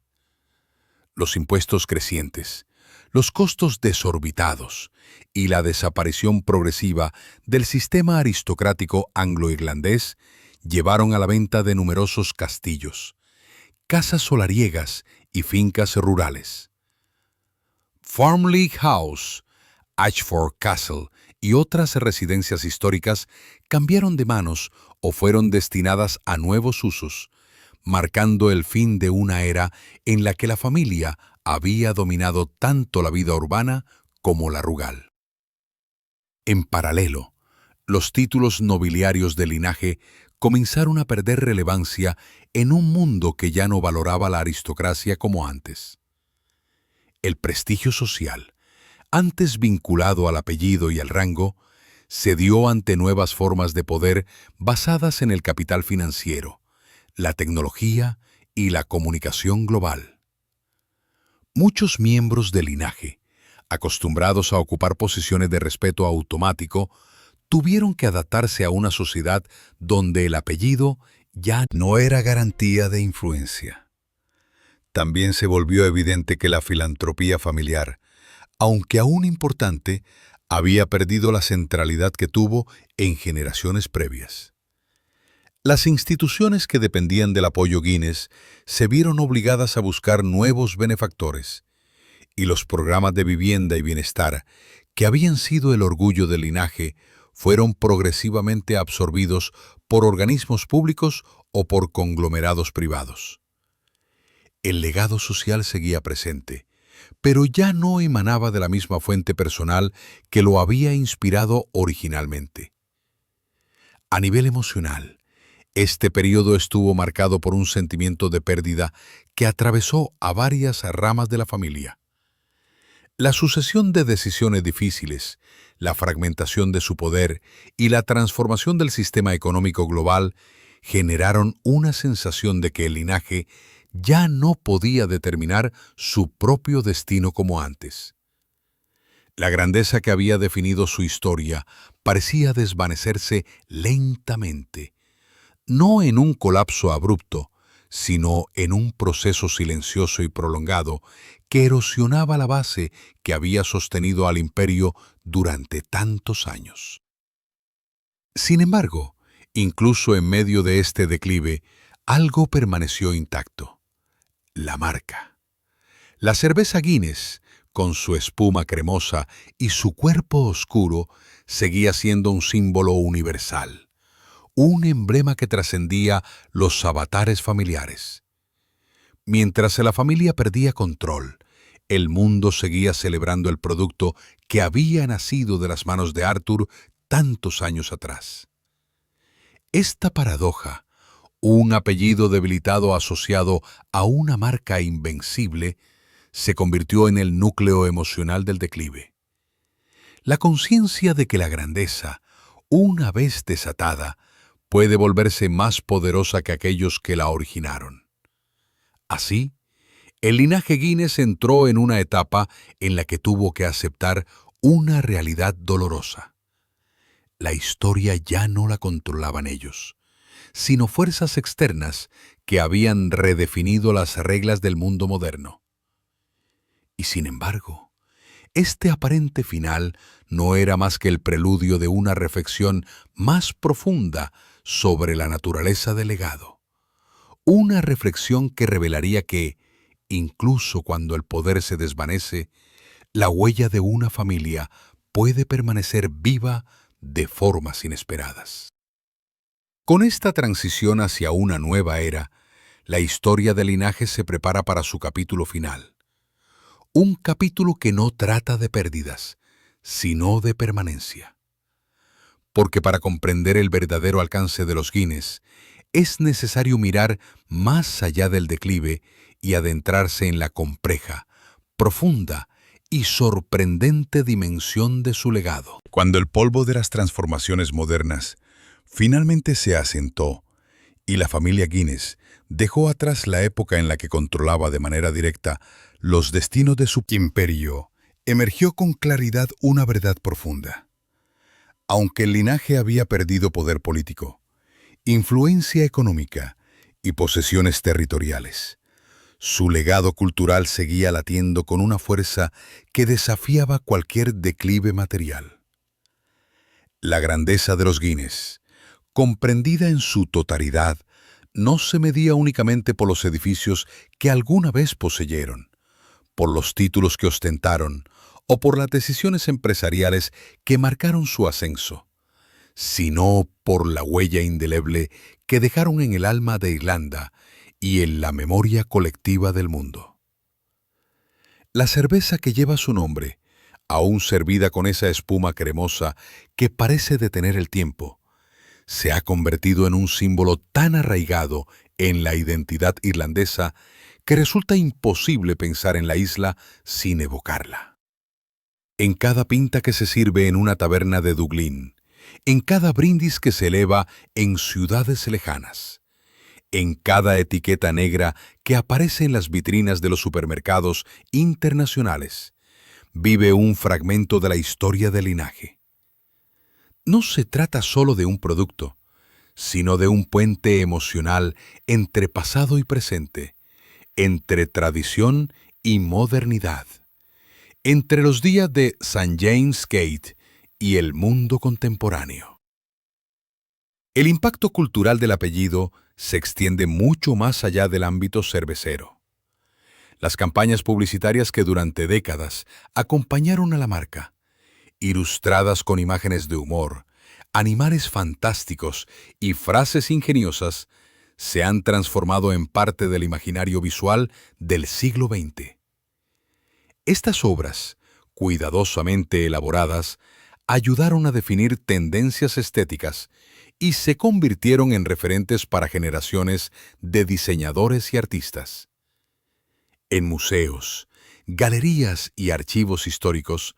Los impuestos crecientes, los costos desorbitados y la desaparición progresiva del sistema aristocrático anglo-irlandés llevaron a la venta de numerosos castillos, casas solariegas y fincas rurales. Farmleigh House, Ashford Castle y otras residencias históricas cambiaron de manos o fueron destinadas a nuevos usos, marcando el fin de una era en la que la familia había dominado tanto la vida urbana como la rural. En paralelo, los títulos nobiliarios del linaje comenzaron a perder relevancia en un mundo que ya no valoraba la aristocracia como antes. El prestigio social, antes vinculado al apellido y al rango, se dio ante nuevas formas de poder basadas en el capital financiero, la tecnología y la comunicación global. Muchos miembros del linaje, acostumbrados a ocupar posiciones de respeto automático, tuvieron que adaptarse a una sociedad donde el apellido ya no era garantía de influencia. También se volvió evidente que la filantropía familiar, aunque aún importante, había perdido la centralidad que tuvo en generaciones previas. Las instituciones que dependían del apoyo Guinness se vieron obligadas a buscar nuevos benefactores, y los programas de vivienda y bienestar, que habían sido el orgullo del linaje, fueron progresivamente absorbidos por organismos públicos o por conglomerados privados. El legado social seguía presente, pero ya no emanaba de la misma fuente personal que lo había inspirado originalmente. A nivel emocional, este periodo estuvo marcado por un sentimiento de pérdida que atravesó a varias ramas de la familia. La sucesión de decisiones difíciles, la fragmentación de su poder y la transformación del sistema económico global generaron una sensación de que el linaje ya no podía determinar su propio destino como antes. La grandeza que había definido su historia parecía desvanecerse lentamente, no en un colapso abrupto, sino en un proceso silencioso y prolongado que erosionaba la base que había sostenido al imperio durante tantos años. Sin embargo, incluso en medio de este declive, algo permaneció intacto: la marca. La cerveza Guinness, con su espuma cremosa y su cuerpo oscuro, seguía siendo un símbolo universal, un emblema que trascendía los avatares familiares. Mientras la familia perdía control, el mundo seguía celebrando el producto que había nacido de las manos de Arthur tantos años atrás. Esta paradoja, un apellido debilitado asociado a una marca invencible, se convirtió en el núcleo emocional del declive. La conciencia de que la grandeza, una vez desatada, puede volverse más poderosa que aquellos que la originaron. Así, el linaje Guinness entró en una etapa en la que tuvo que aceptar una realidad dolorosa. La historia ya no la controlaban ellos, sino fuerzas externas que habían redefinido las reglas del mundo moderno. Y sin embargo, este aparente final no era más que el preludio de una reflexión más profunda sobre la naturaleza del legado. Una reflexión que revelaría que, incluso cuando el poder se desvanece, la huella de una familia puede permanecer viva de formas inesperadas. Con esta transición hacia una nueva era, la historia del linaje se prepara para su capítulo final. Un capítulo que no trata de pérdidas, sino de permanencia. Porque para comprender el verdadero alcance de los Guinness, es necesario mirar más allá del declive y adentrarse en la compleja, profunda y sorprendente dimensión de su legado. Cuando el polvo de las transformaciones modernas finalmente se asentó y la familia Guinness dejó atrás la época en la que controlaba de manera directa los destinos de su imperio, emergió con claridad una verdad profunda. Aunque el linaje había perdido poder político, influencia económica y posesiones territoriales, su legado cultural seguía latiendo con una fuerza que desafiaba cualquier declive material. La grandeza de los Guinness, comprendida en su totalidad, no se medía únicamente por los edificios que alguna vez poseyeron, por los títulos que ostentaron o por las decisiones empresariales que marcaron su ascenso, sino por la huella indeleble que dejaron en el alma de Irlanda y en la memoria colectiva del mundo. La cerveza que lleva su nombre, aún servida con esa espuma cremosa que parece detener el tiempo, se ha convertido en un símbolo tan arraigado en la identidad irlandesa que resulta imposible pensar en la isla sin evocarla. En cada pinta que se sirve en una taberna de Dublín, en cada brindis que se eleva en ciudades lejanas, en cada etiqueta negra que aparece en las vitrinas de los supermercados internacionales, vive un fragmento de la historia del linaje. No se trata solo de un producto, sino de un puente emocional entre pasado y presente, entre tradición y modernidad, entre los días de St. James Gate y el mundo contemporáneo. El impacto cultural del apellido se extiende mucho más allá del ámbito cervecero. Las campañas publicitarias que durante décadas acompañaron a la marca, ilustradas con imágenes de humor, animales fantásticos y frases ingeniosas, se han transformado en parte del imaginario visual del siglo XX. Estas obras, cuidadosamente elaboradas, ayudaron a definir tendencias estéticas y se convirtieron en referentes para generaciones de diseñadores y artistas. En museos, galerías y archivos históricos,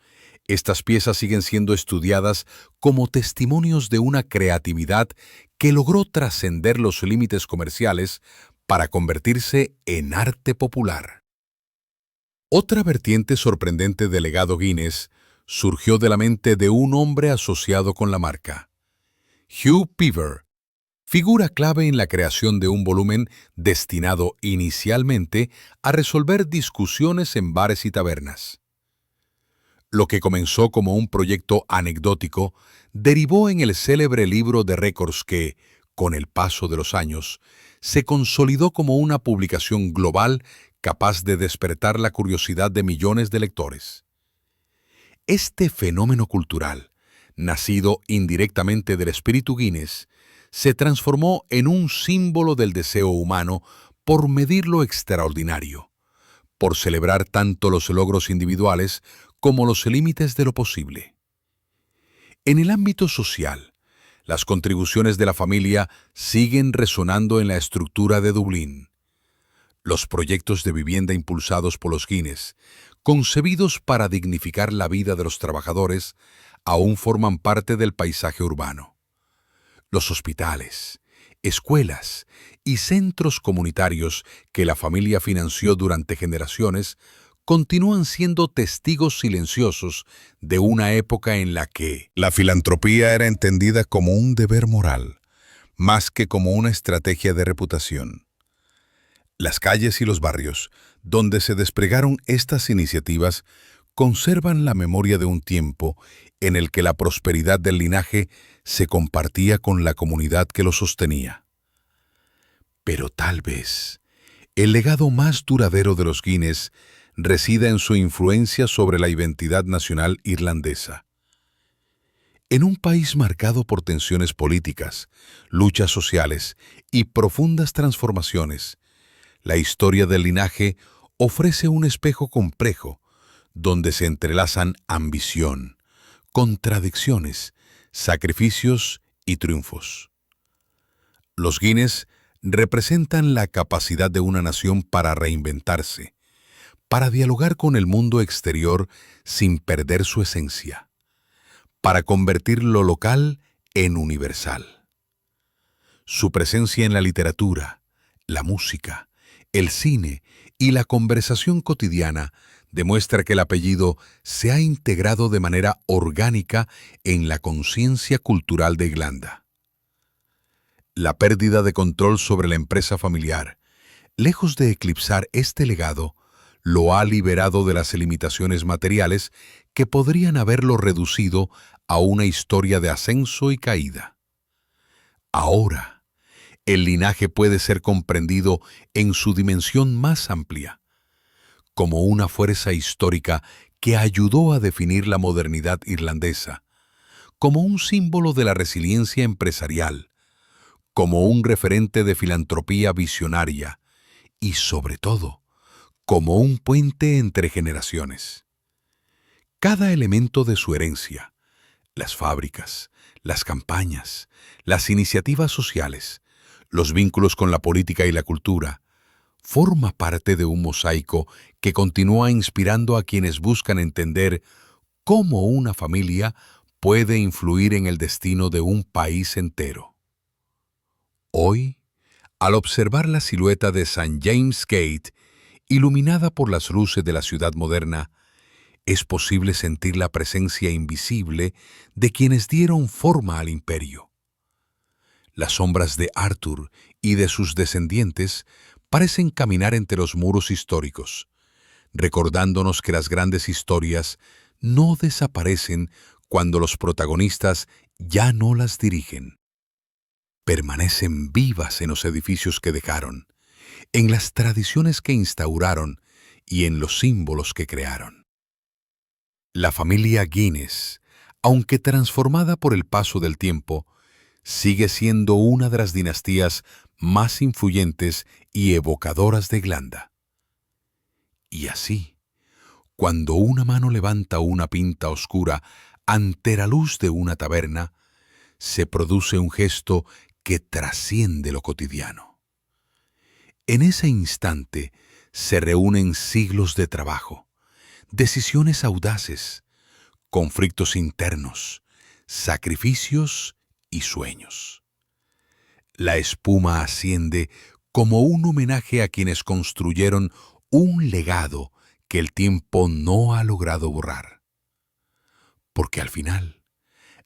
estas piezas siguen siendo estudiadas como testimonios de una creatividad que logró trascender los límites comerciales para convertirse en arte popular. Otra vertiente sorprendente del legado Guinness surgió de la mente de un hombre asociado con la marca, Hugh Piver, figura clave en la creación de un volumen destinado inicialmente a resolver discusiones en bares y tabernas. Lo que comenzó como un proyecto anecdótico derivó en el célebre libro de récords que, con el paso de los años, se consolidó como una publicación global capaz de despertar la curiosidad de millones de lectores. Este fenómeno cultural, nacido indirectamente del espíritu Guinness, se transformó en un símbolo del deseo humano por medir lo extraordinario, por celebrar tanto los logros individuales como los límites de lo posible. En el ámbito social, las contribuciones de la familia siguen resonando en la estructura de Dublín. Los proyectos de vivienda impulsados por los Guinness, concebidos para dignificar la vida de los trabajadores, aún forman parte del paisaje urbano. Los hospitales, escuelas y centros comunitarios que la familia financió durante generaciones continúan siendo testigos silenciosos de una época en la que la filantropía era entendida como un deber moral, más que como una estrategia de reputación. Las calles y los barrios donde se desplegaron estas iniciativas conservan la memoria de un tiempo en el que la prosperidad del linaje se compartía con la comunidad que lo sostenía. Pero tal vez el legado más duradero de los Guinness resida en su influencia sobre la identidad nacional irlandesa. En un país marcado por tensiones políticas, luchas sociales y profundas transformaciones, la historia del linaje ofrece un espejo complejo donde se entrelazan ambición, contradicciones, sacrificios y triunfos. Los Guinness representan la capacidad de una nación para reinventarse, para dialogar con el mundo exterior sin perder su esencia, para convertir lo local en universal. Su presencia en la literatura, la música, el cine y la conversación cotidiana demuestra que el apellido se ha integrado de manera orgánica en la conciencia cultural de Irlanda. La pérdida de control sobre la empresa familiar, lejos de eclipsar este legado, lo ha liberado de las limitaciones materiales que podrían haberlo reducido a una historia de ascenso y caída. Ahora, el linaje puede ser comprendido en su dimensión más amplia, como una fuerza histórica que ayudó a definir la modernidad irlandesa, como un símbolo de la resiliencia empresarial, como un referente de filantropía visionaria y, sobre todo, como un puente entre generaciones. Cada elemento de su herencia, las fábricas, las campañas, las iniciativas sociales, los vínculos con la política y la cultura, forma parte de un mosaico que continúa inspirando a quienes buscan entender cómo una familia puede influir en el destino de un país entero. Hoy, al observar la silueta de St. James Gate, iluminada por las luces de la ciudad moderna, es posible sentir la presencia invisible de quienes dieron forma al imperio. Las sombras de Arthur y de sus descendientes parecen caminar entre los muros históricos, recordándonos que las grandes historias no desaparecen cuando los protagonistas ya no las dirigen. Permanecen vivas en los edificios que dejaron, en las tradiciones que instauraron y en los símbolos que crearon. La familia Guinness, aunque transformada por el paso del tiempo, sigue siendo una de las dinastías más influyentes y evocadoras de Irlanda. Y así, cuando una mano levanta una pinta oscura ante la luz de una taberna, se produce un gesto que trasciende lo cotidiano. En ese instante se reúnen siglos de trabajo, decisiones audaces, conflictos internos, sacrificios y sueños. La espuma asciende como un homenaje a quienes construyeron un legado que el tiempo no ha logrado borrar. Porque al final,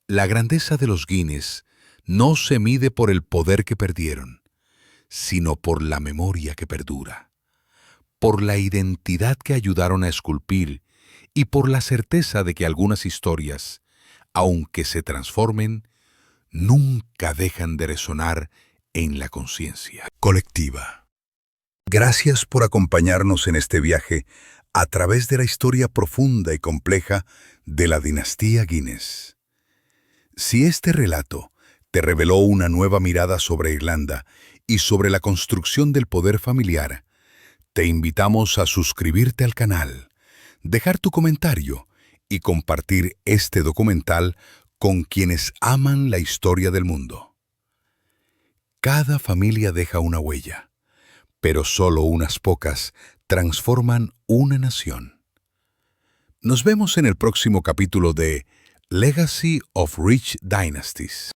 la grandeza de los Guinness no se mide por el poder que perdieron, sino por la memoria que perdura, por la identidad que ayudaron a esculpir y por la certeza de que algunas historias, aunque se transformen, nunca dejan de resonar en la conciencia colectiva. Gracias por acompañarnos en este viaje a través de la historia profunda y compleja de la dinastía Guinness. Si este relato te reveló una nueva mirada sobre Irlanda y sobre la construcción del poder familiar, te invitamos a suscribirte al canal, dejar tu comentario y compartir este documental con quienes aman la historia del mundo. Cada familia deja una huella, pero solo unas pocas transforman una nación. Nos vemos en el próximo capítulo de Legacy of Rich Dynasties.